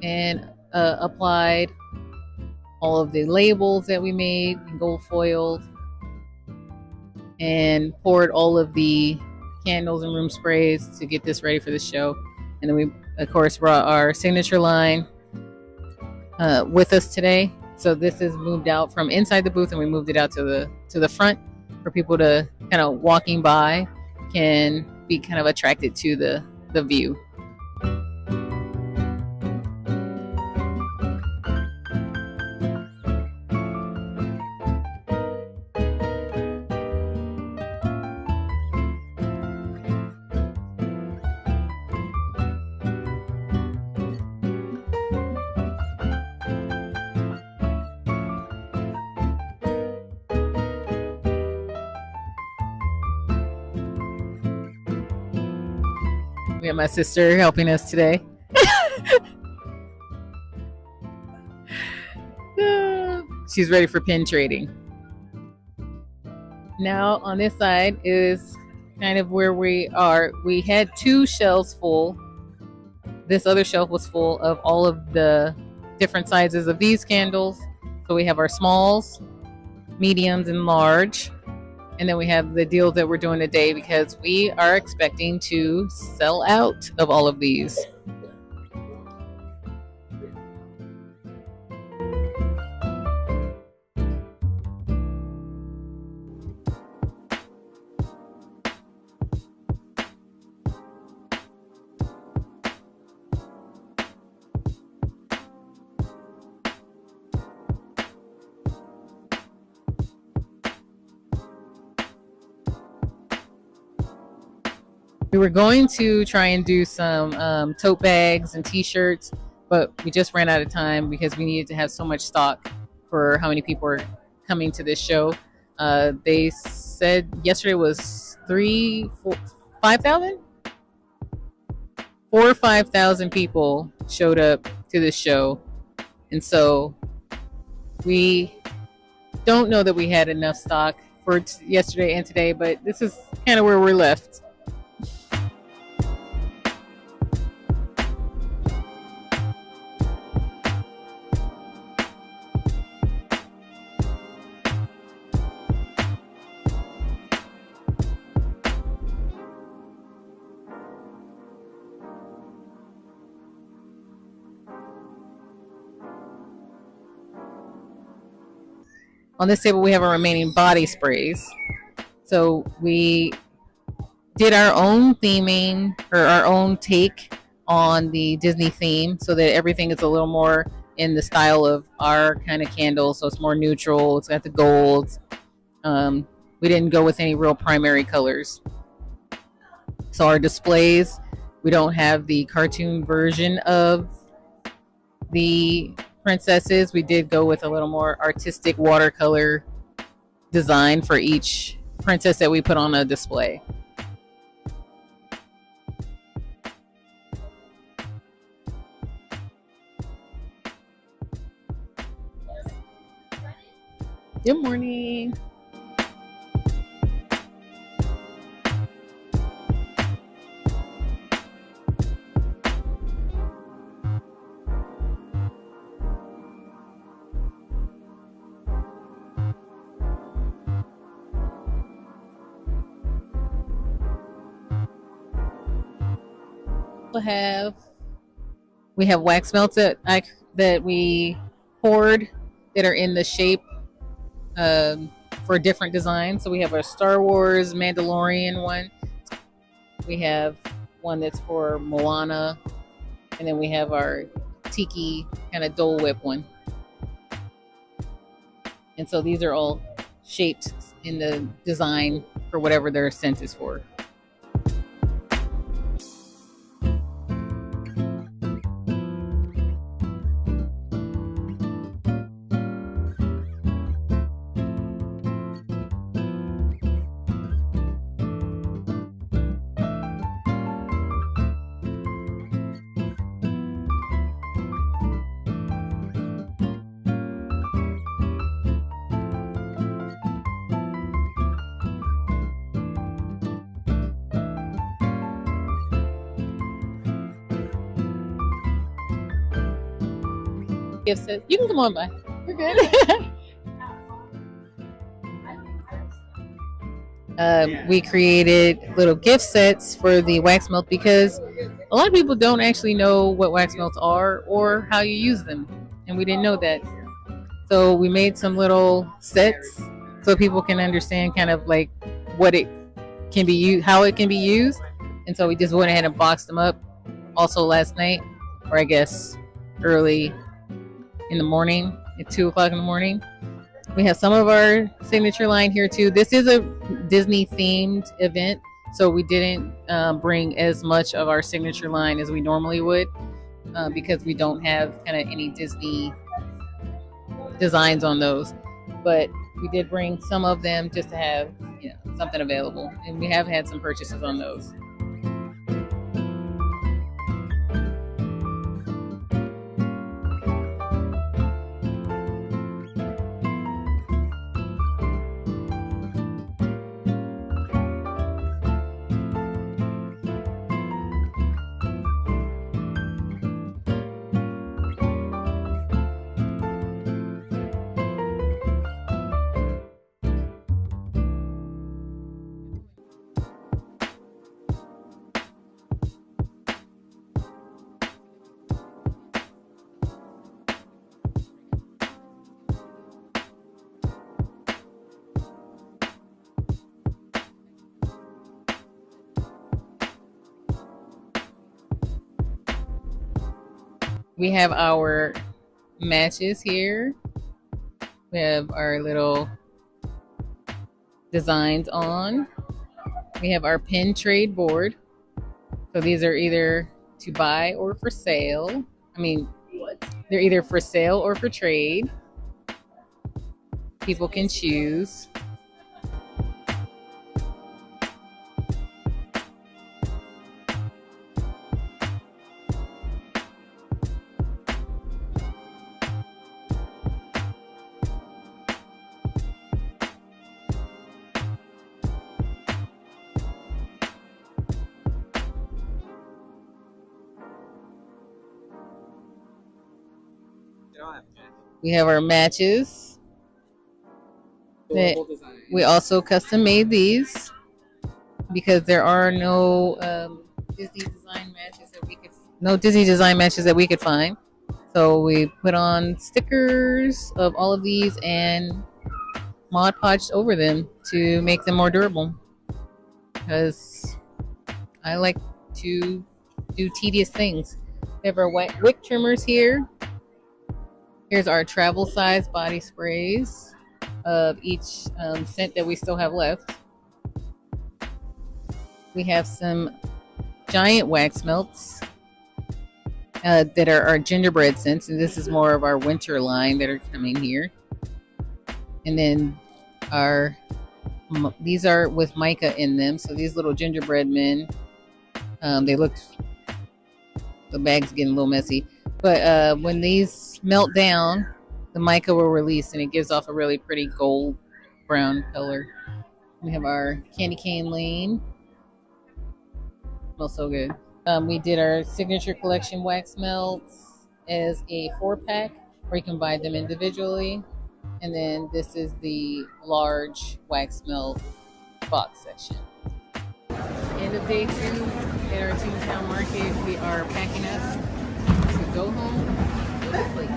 and applied all of the labels that we made in gold foiled and poured all of the candles and room sprays to get this ready for the show. And then we of course brought our signature line with us today. So this is moved out from inside the booth and we moved it out to the front for people to kind of walking by can be kind of attracted to the view. We have my sister helping us today. She's ready for pin trading. Now on this side is kind of where we are. We had 2 shelves full. This other shelf was full of all of the different sizes of these candles. So we have our smalls, mediums, and large. And then we have the deals that we're doing today because we are expecting to sell out of all of these. We were going to try and do some tote bags and t-shirts, but we just ran out of time because we needed to have so much stock for how many people are coming to this show. They said yesterday was 5,000? 4 or 5,000 people showed up to this show. And so we don't know that we had enough stock for yesterday and today, but this is kind of where we're left. On this table, we have our remaining body sprays. So we did our own theming or our own take on the Disney theme so that everything is a little more in the style of our kind of candle. So it's more neutral. It's got the golds. We didn't go with any real primary colors. So our displays, we don't have the cartoon version of the princesses. We did go with a little more artistic watercolor design for each princess that we put on a display. Good morning. We have wax melts that we poured that are in the shape for different designs. So we have our Star Wars Mandalorian one. We have one that's for Moana, and then we have our Tiki kind of Dole Whip one. And so these are all shaped in the design for whatever their scent is for. Gift set. You can come on by. We're good. We created little gift sets for the wax melt because a lot of people don't actually know what wax melts are or how you use them, and we didn't know that. So we made some little sets so people can understand kind of like what it can be used, how it can be used, and so we just went ahead and boxed them up. Also last night, or I guess early in the morning, at 2 o'clock in the morning. We have some of our signature line here too. This is a Disney themed event, so we didn't bring as much of our signature line as we normally would because we don't have kind of any Disney designs on those. But we did bring some of them just to have something available, and we have had some purchases on those. We have our matches here. We have our little designs on. We have our pin trade board. So these are either to buy or for sale. They're either for sale or for trade. People can choose. We have our matches. We also custom made these because there are no Disney design matches that we could find. So we put on stickers of all of these and Mod Podged over them to make them more durable. Because I like to do tedious things. We have our white wick trimmers here. Here's our travel size body sprays of each scent that we still have left. We have some giant wax melts that are our gingerbread scents, and this is more of our winter line that are coming here. And then these are with mica in them, so these little gingerbread men, the bag's getting a little messy, but when these melt down, the mica will release and it gives off a really pretty gold brown color. We have our candy cane lane. Smells so good. We did our signature collection wax melts as a 4-pack, or you can buy them individually. And then this is the large wax melt box section. End of day 2 at our Toontown Market. We are packing up to go home. Go to sleep.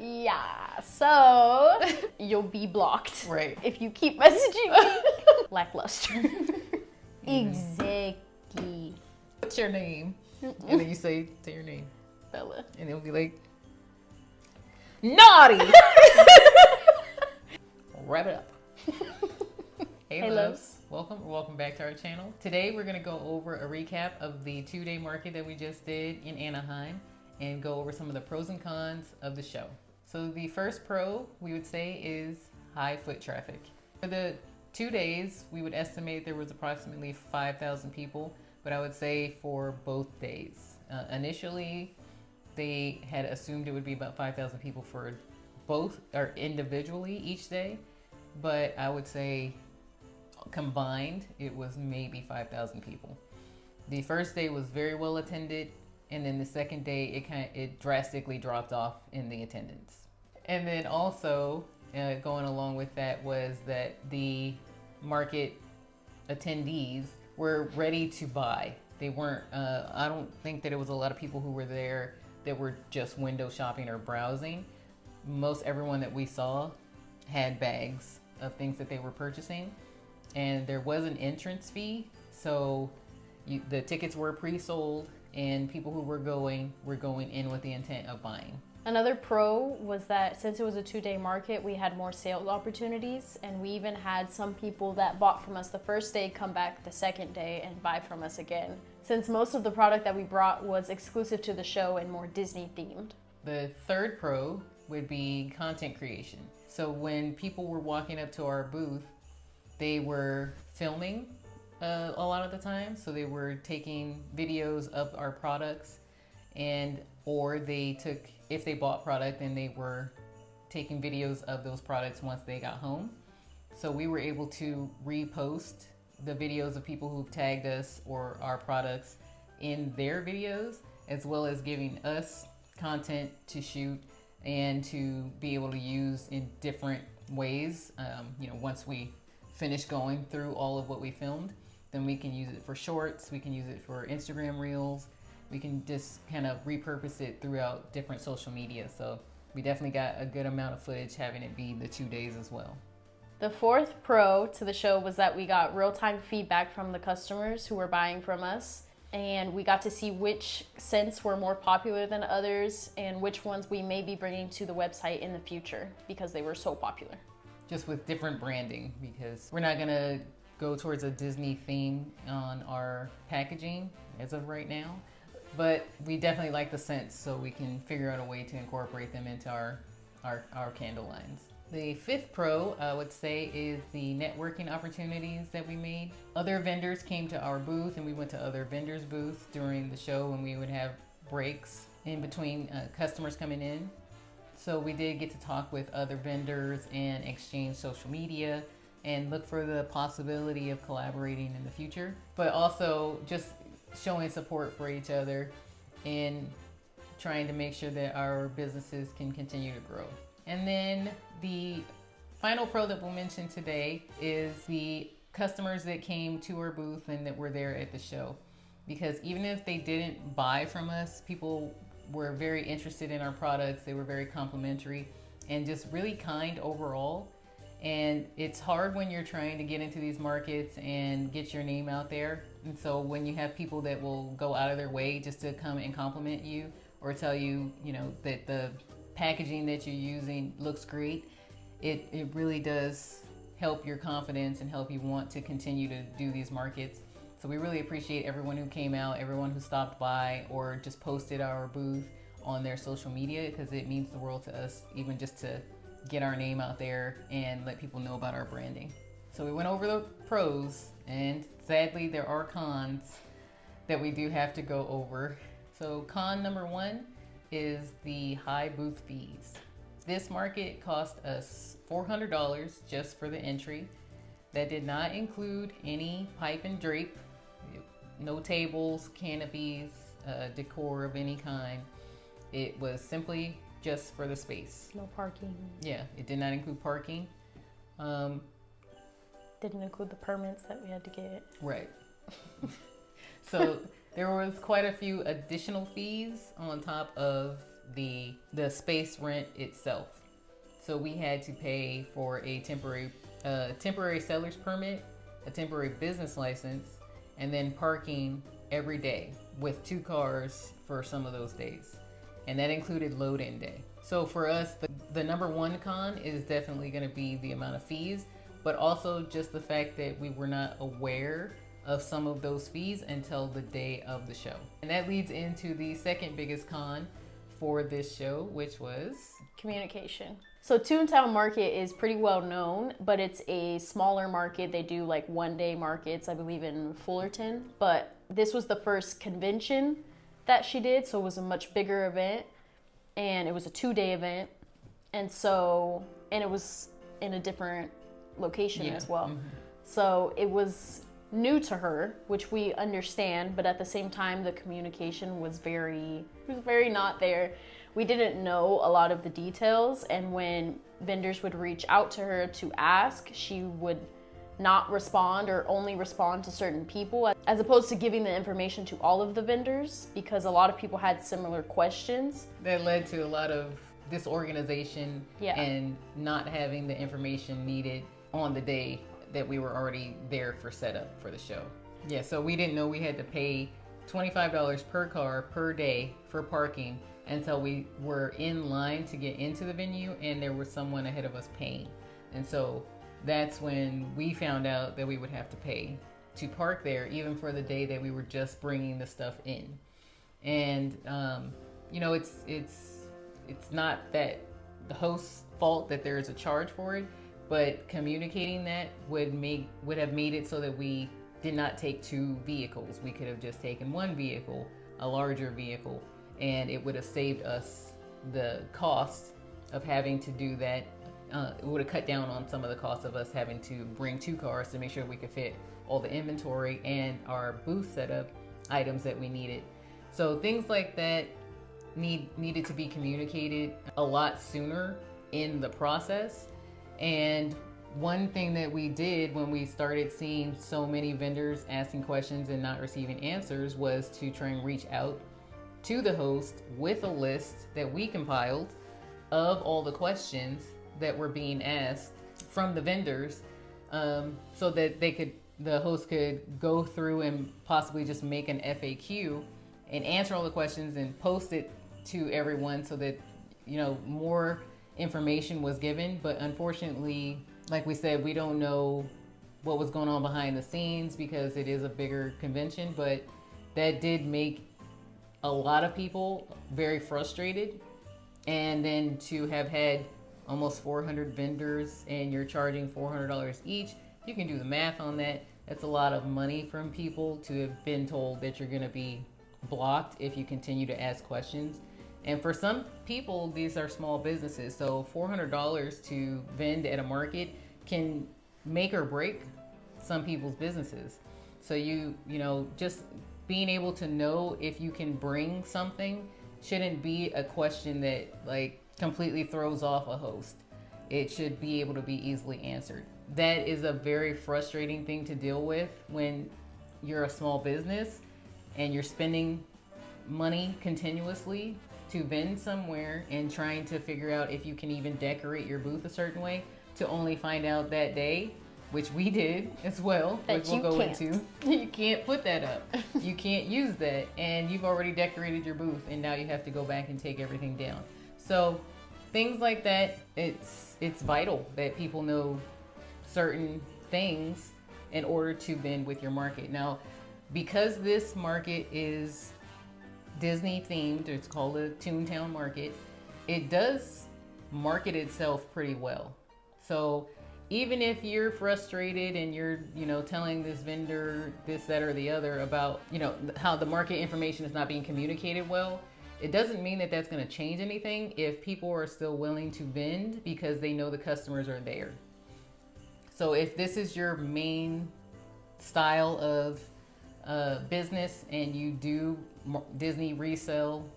Yeah, so you'll be blocked. Right. If you keep messaging me. Lackluster. Exactly. What's your name? And then you say your name. Bella. And it'll be like, naughty! Wrap it up. Hey loves. Welcome back to our channel. Today we're gonna go over a recap of the 2-day market that we just did in Anaheim and go over some of the pros and cons of the show. So the first pro we would say is high foot traffic. For the 2 days, we would estimate there was approximately 5,000 people, but I would say for both days. Initially, they had assumed it would be about 5,000 people for both or individually each day, but I would say combined it was maybe 5,000 people. The first day was very well attended, and then the second day it drastically dropped off in the attendance. And then also going along with that was that the market attendees were ready to buy. They weren't I don't think that it was a lot of people who were there that were just window shopping or browsing. Most everyone that we saw had bags of things that they were purchasing, and there was an entrance fee, so the tickets were pre-sold and people who were going in with the intent of buying. Another pro was that since it was a 2-day market, we had more sales opportunities, and we even had some people that bought from us the first day come back the second day and buy from us again, since most of the product that we brought was exclusive to the show and more Disney themed. The third pro would be content creation. So when people were walking up to our booth, they were filming a lot of the time. So they were taking videos of our products, or they took, if they bought product, then they were taking videos of those products once they got home. So we were able to repost the videos of people who've tagged us or our products in their videos, as well as giving us content to shoot and to be able to use in different ways. Once we finish going through all of what we filmed, then we can use it for shorts, we can use it for Instagram reels, we can just kind of repurpose it throughout different social media. So we definitely got a good amount of footage having it be the 2 days as well. The fourth pro to the show was that we got real-time feedback from the customers who were buying from us, and we got to see which scents were more popular than others and which ones we may be bringing to the website in the future because they were so popular. Just with different branding, because we're not gonna go towards a Disney theme on our packaging as of right now, but we definitely like the scents, so we can figure out a way to incorporate them into our candle lines. The fifth pro, I would say, is the networking opportunities that we made. Other vendors came to our booth, and we went to other vendors' booths during the show, and we would have breaks in between customers coming in. So we did get to talk with other vendors and exchange social media and look for the possibility of collaborating in the future, but also just showing support for each other and trying to make sure that our businesses can continue to grow. And then the final pro that we'll mention today is the customers that came to our booth and that were there at the show. Because even if they didn't buy from us, people were very interested in our products. They were very complimentary and just really kind overall. And it's hard when you're trying to get into these markets and get your name out there. And so when you have people that will go out of their way just to come and compliment you or tell you, that the packaging that you're using looks great, it really does help your confidence and help you want to continue to do these markets. So we really appreciate everyone who came out, everyone who stopped by or just posted our booth on their social media, because it means the world to us, even just to get our name out there and let people know about our branding. So we went over the pros, and sadly there are cons that we do have to go over. So con number 1 is the high booth fees. This market cost us $400 just for the entry. That did not include any pipe and drape, no tables, canopies, decor of any kind. It was simply just for the space. No parking. Yeah, it did not include parking. Didn't include the permits that we had to get. Right. So there was quite a few additional fees on top of the space rent itself. So we had to pay for a temporary seller's permit, a temporary business license, and then parking every day with 2 cars for some of those days. And that included load-in day. So for us, the number one con is definitely going to be the amount of fees, but also just the fact that we were not aware of some of those fees until the day of the show. And that leads into the second biggest con for this show, which was communication. So Toontown Market is pretty well known, but it's a smaller market. They do like 1-day markets, I believe, in Fullerton. But this was the first convention that she did, so it was a much bigger event, and it was a 2-day event, and it was in a different location as well. Mm-hmm. So it was new to her, which we understand, but at the same time, the communication was very not there. We didn't know a lot of the details, and when vendors would reach out to her to ask, she would not respond or only respond to certain people, as opposed to giving the information to all of the vendors, because a lot of people had similar questions. That led to a lot of disorganization and not having the information needed on the day that we were already there for setup for the show. Yeah, so we didn't know we had to pay $25 per car per day for parking until we were in line to get into the venue, and there was someone ahead of us paying. And so that's when we found out that we would have to pay to park there, even for the day that we were just bringing the stuff in. And it's not that the host's fault that there is a charge for it, but communicating that would have made it so that we did not take 2 vehicles. We could have just taken 1 vehicle, a larger vehicle, and it would have saved us the cost of having to do that. It would have cut down on some of the cost of us having to bring 2 cars to make sure we could fit all the inventory and our booth setup items that we needed. So things like that needed to be communicated a lot sooner in the process. And one thing that we did when we started seeing so many vendors asking questions and not receiving answers was to try and reach out to the host with a list that we compiled of all the questions that were being asked from the vendors, so that the host could go through and possibly just make an FAQ and answer all the questions and post it to everyone, so that more information was given. But unfortunately, like we said, we don't know what was going on behind the scenes because it is a bigger convention, but that did make a lot of people very frustrated. And then to have had almost 400 vendors and you're charging $400 each, you can do the math on that. That's a lot of money from people to have been told that you're going to be blocked if you continue to ask questions. And for some people, these are small businesses, so $400 to vend at a market can make or break some people's businesses. So just being able to know if you can bring something shouldn't be a question that completely throws off a host. It should be able to be easily answered. That is a very frustrating thing to deal with when you're a small business and you're spending money continuously to vend somewhere and trying to figure out if you can even decorate your booth a certain way, to only find out that day, which we did as well, which we'll go into. You can't put that up. You can't use that, and you've already decorated your booth, and now you have to go back and take everything down. So things like that, it's vital that people know certain things in order to vend with your market. Now, because this market is Disney themed, it's called a Toontown Market, it does market itself pretty well. So even if you're frustrated and you're, telling this vendor this, that, or the other about, how the market information is not being communicated well, it doesn't mean that that's going to change anything if people are still willing to vend because they know the customers are there. So if this is your main style of business and you do Disney resale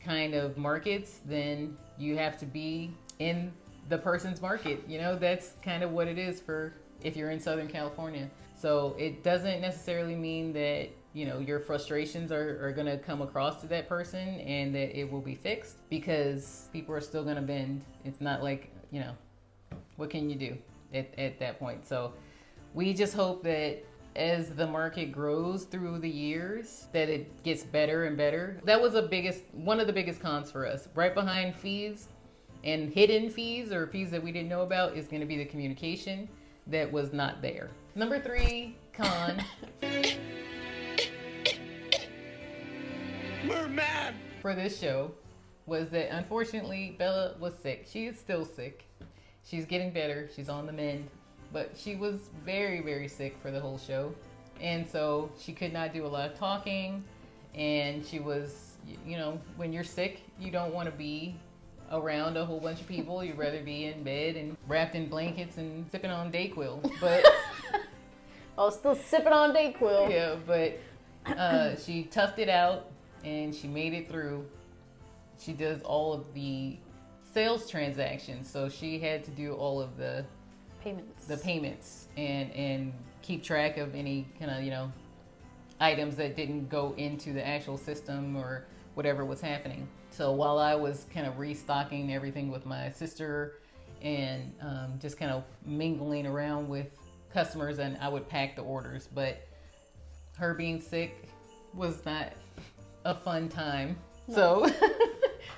kind of markets, then you have to be in the person's market. That's kind of what it is for if you're in Southern California. So it doesn't necessarily mean that your frustrations are going to come across to that person and that it will be fixed, because people are still going to bend. It's not like, what can you do at that point? So we just hope that as the market grows through the years, that it gets better and better. That was one of the biggest cons for us. Right behind fees and hidden fees, or fees that we didn't know about, is going to be the communication that was not there. Number 3 con for this show was that unfortunately Bella was sick. She is still sick. She's getting better. She's on the mend. But she was very, very sick for the whole show. And so she could not do a lot of talking. And she was, when you're sick, you don't want to be around a whole bunch of people. You'd rather be in bed and wrapped in blankets and sipping on Dayquil. But I was still sipping on Dayquil. yeah, but she toughed it out and she made it through. She does all of the sales transactions. So she had to do all of the payments and keep track of any kind of items that didn't go into the actual system or whatever was happening. So while I was kind of restocking everything with my sister and just kind of mingling around with customers, and I would pack the orders, but her being sick was not a fun time. No. So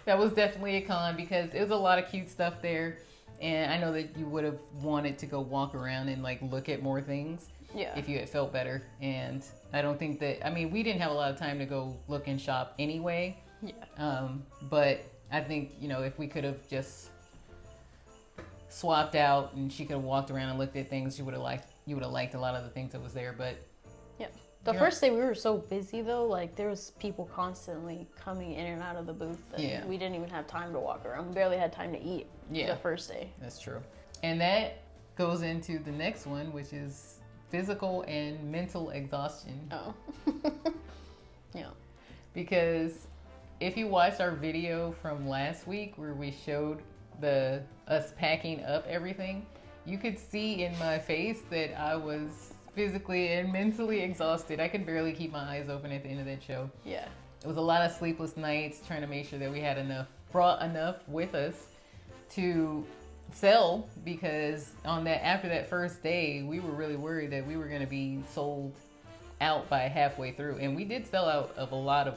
that was definitely a con, because it was a lot of cute stuff there. And I know that you would have wanted to go walk around and look at more things if you had felt better. And I don't think that, we didn't have a lot of time to go look and shop anyway. Yeah. But I think, if we could have just swapped out and she could have walked around and looked at things, you would have liked a lot of the things that was there. But yeah. The first day we were so busy though, there was people constantly coming in and out of the booth that we didn't even have time to walk around. We barely had time to eat the first day. That's true. And that goes into the next one, which is physical and mental exhaustion. Oh. Yeah. Because if you watched our video from last week where we showed us packing up everything, you could see in my face that I was physically and mentally exhausted. I could barely keep my eyes open at the end of that show. Yeah. It was a lot of sleepless nights trying to make sure that we had brought enough with us to sell, because after that first day, we were really worried that we were going to be sold out by halfway through. And we did sell out of a lot of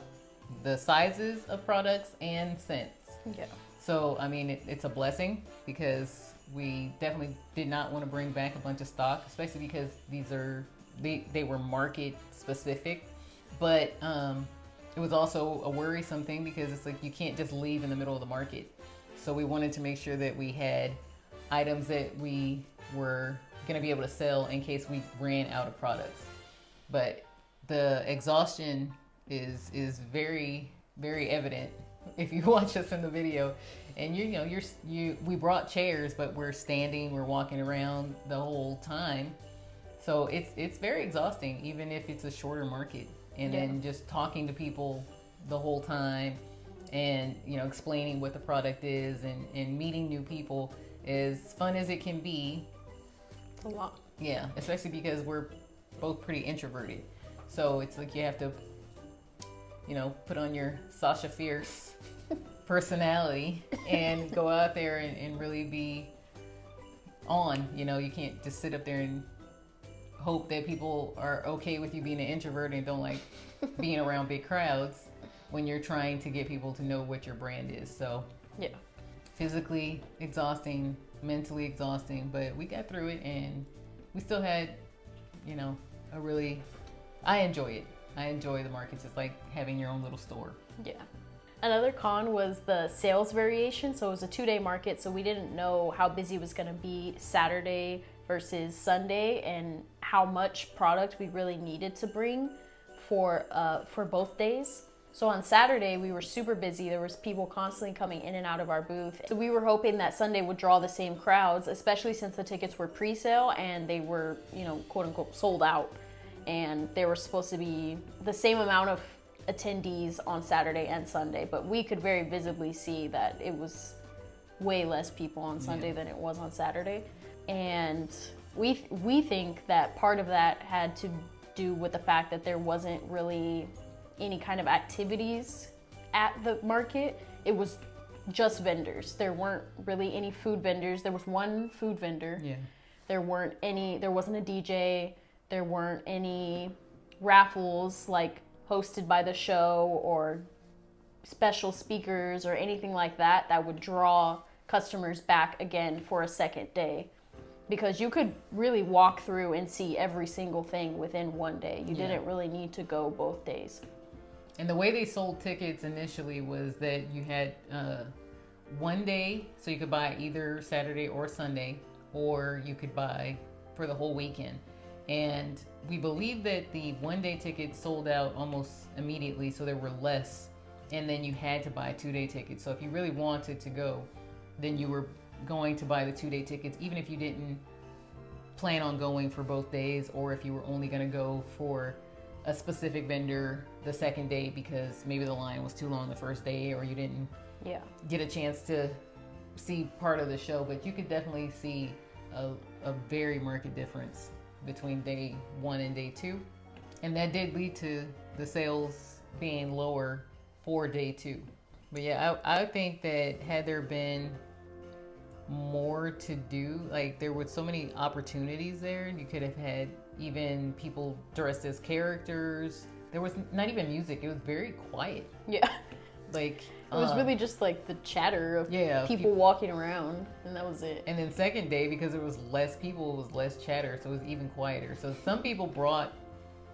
the sizes of products and scents. Yeah. So, it's a blessing, because we definitely did not want to bring back a bunch of stock, especially because they were market specific. But it was also a worrisome thing, because it's you can't just leave in the middle of the market. So we wanted to make sure that we had items that we were going to be able to sell in case we ran out of products. But the exhaustion is very, very evident if you watch us in the video. And we brought chairs, but we're standing, we're walking around the whole time. So it's very exhausting, even if it's a shorter market. And then just talking to people the whole time, and explaining what the product is, and meeting new people, as fun as it can be. It's a lot. Yeah, especially because we're both pretty introverted. So it's you have to, put on your Sasha Fierce personality and go out there and really be on. You can't just sit up there and hope that people are okay with you being an introvert and don't like being around big crowds when you're trying to get people to know what your brand is. So yeah, physically exhausting, mentally exhausting, but we got through it, and we still had, I enjoy it. I enjoy the markets. It's like having your own little store. Yeah. Another con was the sales variation. So it was a 2-day market, so we didn't know how busy it was going to be Saturday versus Sunday, and how much product we really needed to bring for both days. So on Saturday, we were super busy. There was people constantly coming in and out of our booth. So we were hoping that Sunday would draw the same crowds, especially since the tickets were pre-sale and they were, quote unquote, sold out. And there were supposed to be the same amount of attendees on Saturday and Sunday, but we could very visibly see that it was way less people on Sunday than it was on Saturday. And we think that part of that had to due with the fact that there wasn't really any kind of activities at the market. It was just vendors. There weren't really any food vendors. There was one food vendor. Yeah. There wasn't a DJ. There weren't any raffles like hosted by the show or special speakers or anything like that that would draw customers back again for a second day. Because you could really walk through and see every single thing within one day. You didn't really need to go both days. And the way they sold tickets initially was that you had one day, so you could buy either Saturday or Sunday, or you could buy for the whole weekend. And we believe that the one-day tickets sold out almost immediately, so there were less. And then you had to buy 2-day tickets. So if you really wanted to go, then you were going to buy the 2-day tickets, even if you didn't plan on going for both days, or if you were only going to go for a specific vendor the second day because maybe the line was too long the first day, or you didn't get a chance to see part of the show. But you could definitely see a very marked difference between day 1 and day 2, and that did lead to the sales being lower for day 2. But yeah, I think that had there been more to do, like there were so many opportunities there. You could have had even people dressed as characters. There was not even music. It was very quiet. Yeah. Like it was really just like the chatter of people walking around, and that was it. And then second day, because there was less people, it was less chatter, so it was even quieter. So some people brought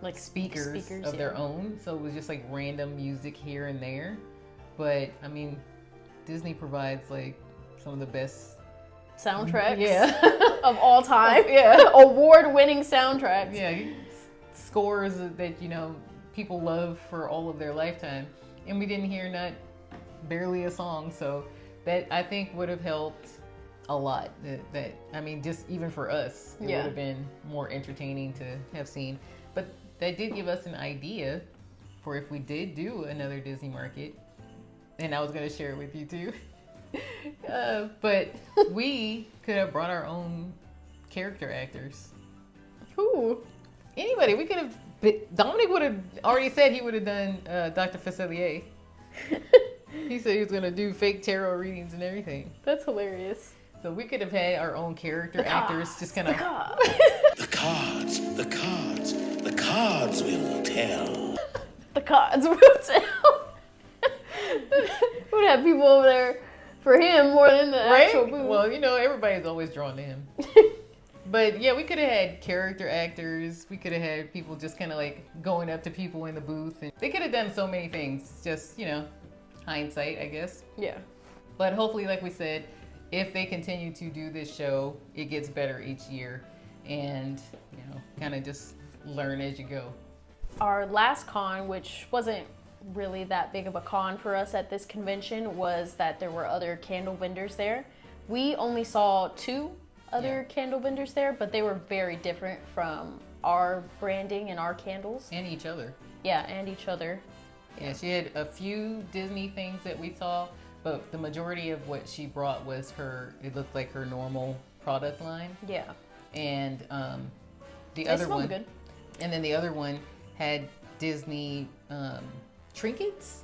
like speakers of their own, so it was just like random music here and there. But I mean, Disney provides like some of the best soundtracks of all time. Award-winning soundtracks. Yeah, scores that, you know, people love for all of their lifetime. And we didn't hear barely a song, so that I think would have helped a lot. That I mean, just even for us, it would have been more entertaining to have seen. But that did give us an idea for if we did do another Disney market, and I was going to share it with you too. But we could have brought our own character actors. Who? Anybody. We could have. Dominic would have already said he would have done Dr. Facilier. He said he was going to do fake tarot readings and everything. That's hilarious. So we could have had our own character actors, just kind of. The cards will tell. The cards will tell. We'd have people over there for him more than the actual booth. Well, you know, everybody's always drawn to him. But yeah, we could have had character actors. We could have had people just kind of like going up to people in the booth. And they could have done so many things. Just, you know, hindsight, I guess. Yeah. But hopefully, like we said, if they continue to do this show, it gets better each year. And, you know, kind of just learn as you go. Our last con, which wasn't really that big of a con for us at this convention, was that there were other candle vendors there. We only saw 2 other candle vendors there, but they were very different from our branding and our candles. And each other. Yeah, and each other. Yeah, she had a few Disney things that we saw, but the majority of what she brought was it looked like her normal product line. Yeah. And the other one, good. And then the other one had Disney trinkets.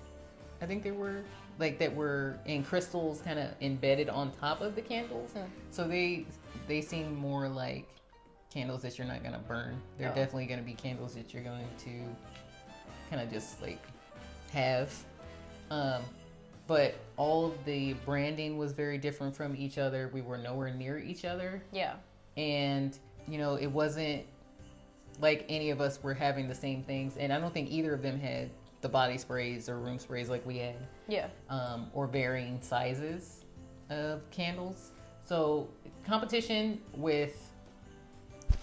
I think they were like that were in crystals kind of embedded on top of the candles. So they seem more like candles that you're not going to burn. They're definitely going to be candles that you're going to kind of just like have. But all of the branding was very different from each other. We were nowhere near each other. Yeah. And, you know, it wasn't like any of us were having the same things. And I don't think either of them had the body sprays or room sprays like we had. Yeah. Or varying sizes of candles. So competition with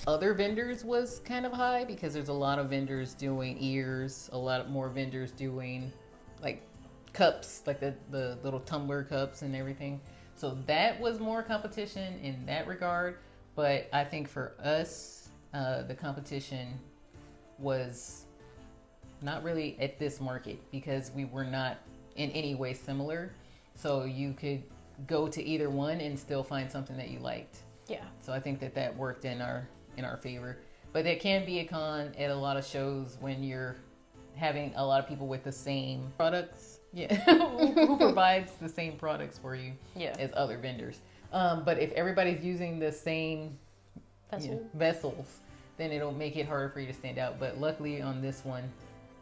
other vendors was kind of high because there's a lot of vendors doing ears, a lot more vendors doing like cups, like the little tumbler cups and everything. So that was more competition in that regard. But I think for us, the competition was not really at this market because we were not in any way similar. So you could go to either one and still find something that you liked. Yeah. So I think that worked in our favor. But it can be a con at a lot of shows when you're having a lot of people with the same products. Yeah, who provides the same products for you as other vendors. But if everybody's using the same vessels, then it'll make it harder for you to stand out. But luckily on this one,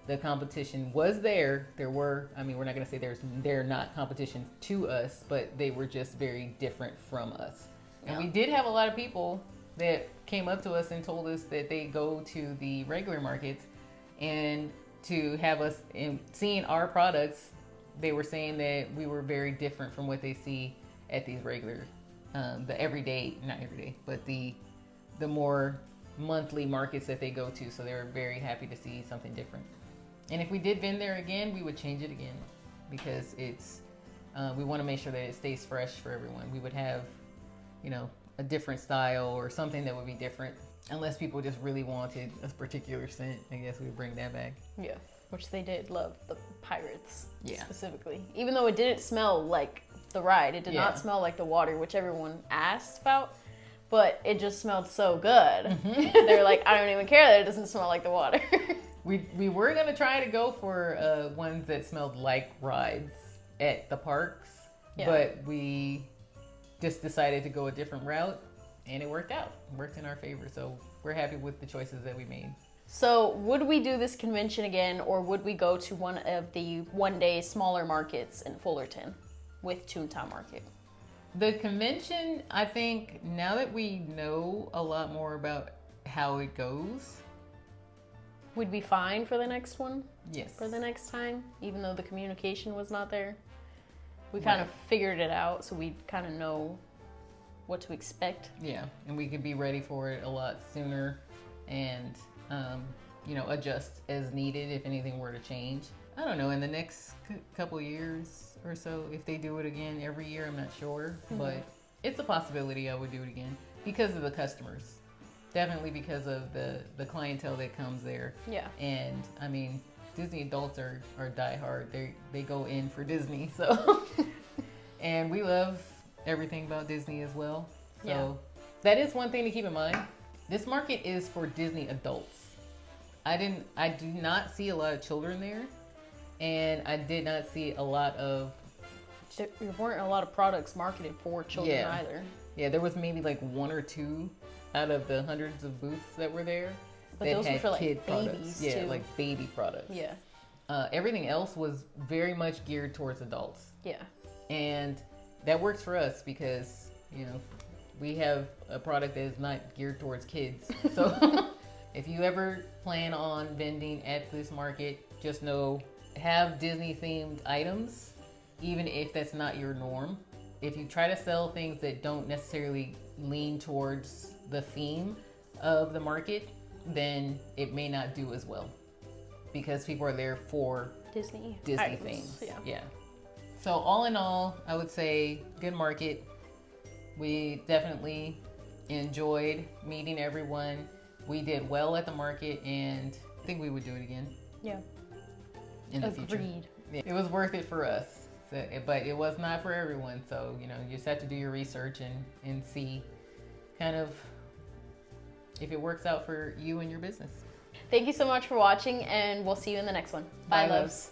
the competition was there. There were, I mean, we're not going to say they're not competition to us, but they were just very different from us. And we did have a lot of people that came up to us and told us that they go to the regular markets, and to have us in seeing our products, they were saying that we were very different from what they see at these regular, the everyday, not everyday, but the more monthly markets that they go to. So they were very happy to see something different. And if we did vend there again, we would change it again, because it's, we want to make sure that it stays fresh for everyone. We would have, you know, a different style or something that would be different. Unless people just really wanted a particular scent, I guess we would bring that back. Yeah, which they did love the pirates specifically. Even though it didn't smell like the ride, it did not smell like the water, which everyone asked about, but it just smelled so good. They were like, I don't even care that it doesn't smell like the water. We were gonna try to go for ones that smelled like rides at the parks, but we just decided to go a different route, and it worked out. It worked in our favor, so we're happy with the choices that we made. So would we do this convention again, or would we go to one of the one-day smaller markets in Fullerton with Toontown Market? The convention, I think, now that we know a lot more about how it goes, we'd be fine for the next one? Yes. For the next time, even though the communication was not there? We kind of figured it out, so we kind of know what to expect. Yeah, and we could be ready for it a lot sooner, and you know, adjust as needed if anything were to change. I don't know, in the next couple years or so, if they do it again every year, I'm not sure, but it's a possibility I would do it again because of the customers. Definitely because of the clientele that comes there. Yeah. And I mean, Disney adults are diehard. They go in for Disney, so and we love everything about Disney as well. So that is one thing to keep in mind. This market is for Disney adults. I do not see a lot of children there, and I did not see a lot of. There weren't a lot of products marketed for children either. Yeah, there was maybe like one or two out of the hundreds of booths that were there. But those were for like babies products. too. Yeah, like baby products. Yeah. Everything else was very much geared towards adults. Yeah. And that works for us because, you know, we have a product that is not geared towards kids. So if you ever plan on vending at this market, just know, have Disney themed items, even if that's not your norm. If you try to sell things that don't necessarily lean towards the theme of the market, then it may not do as well because people are there for Disney things. Yeah. So all in all, I would say good market. We definitely enjoyed meeting everyone. We did well at the market, and I think we would do it again. Yeah. In the future. Yeah. It was worth it for us, but it was not for everyone. So, you know, you just have to do your research and see kind of if it works out for you and your business. Thank you so much for watching, and we'll see you in the next one. Bye, loves.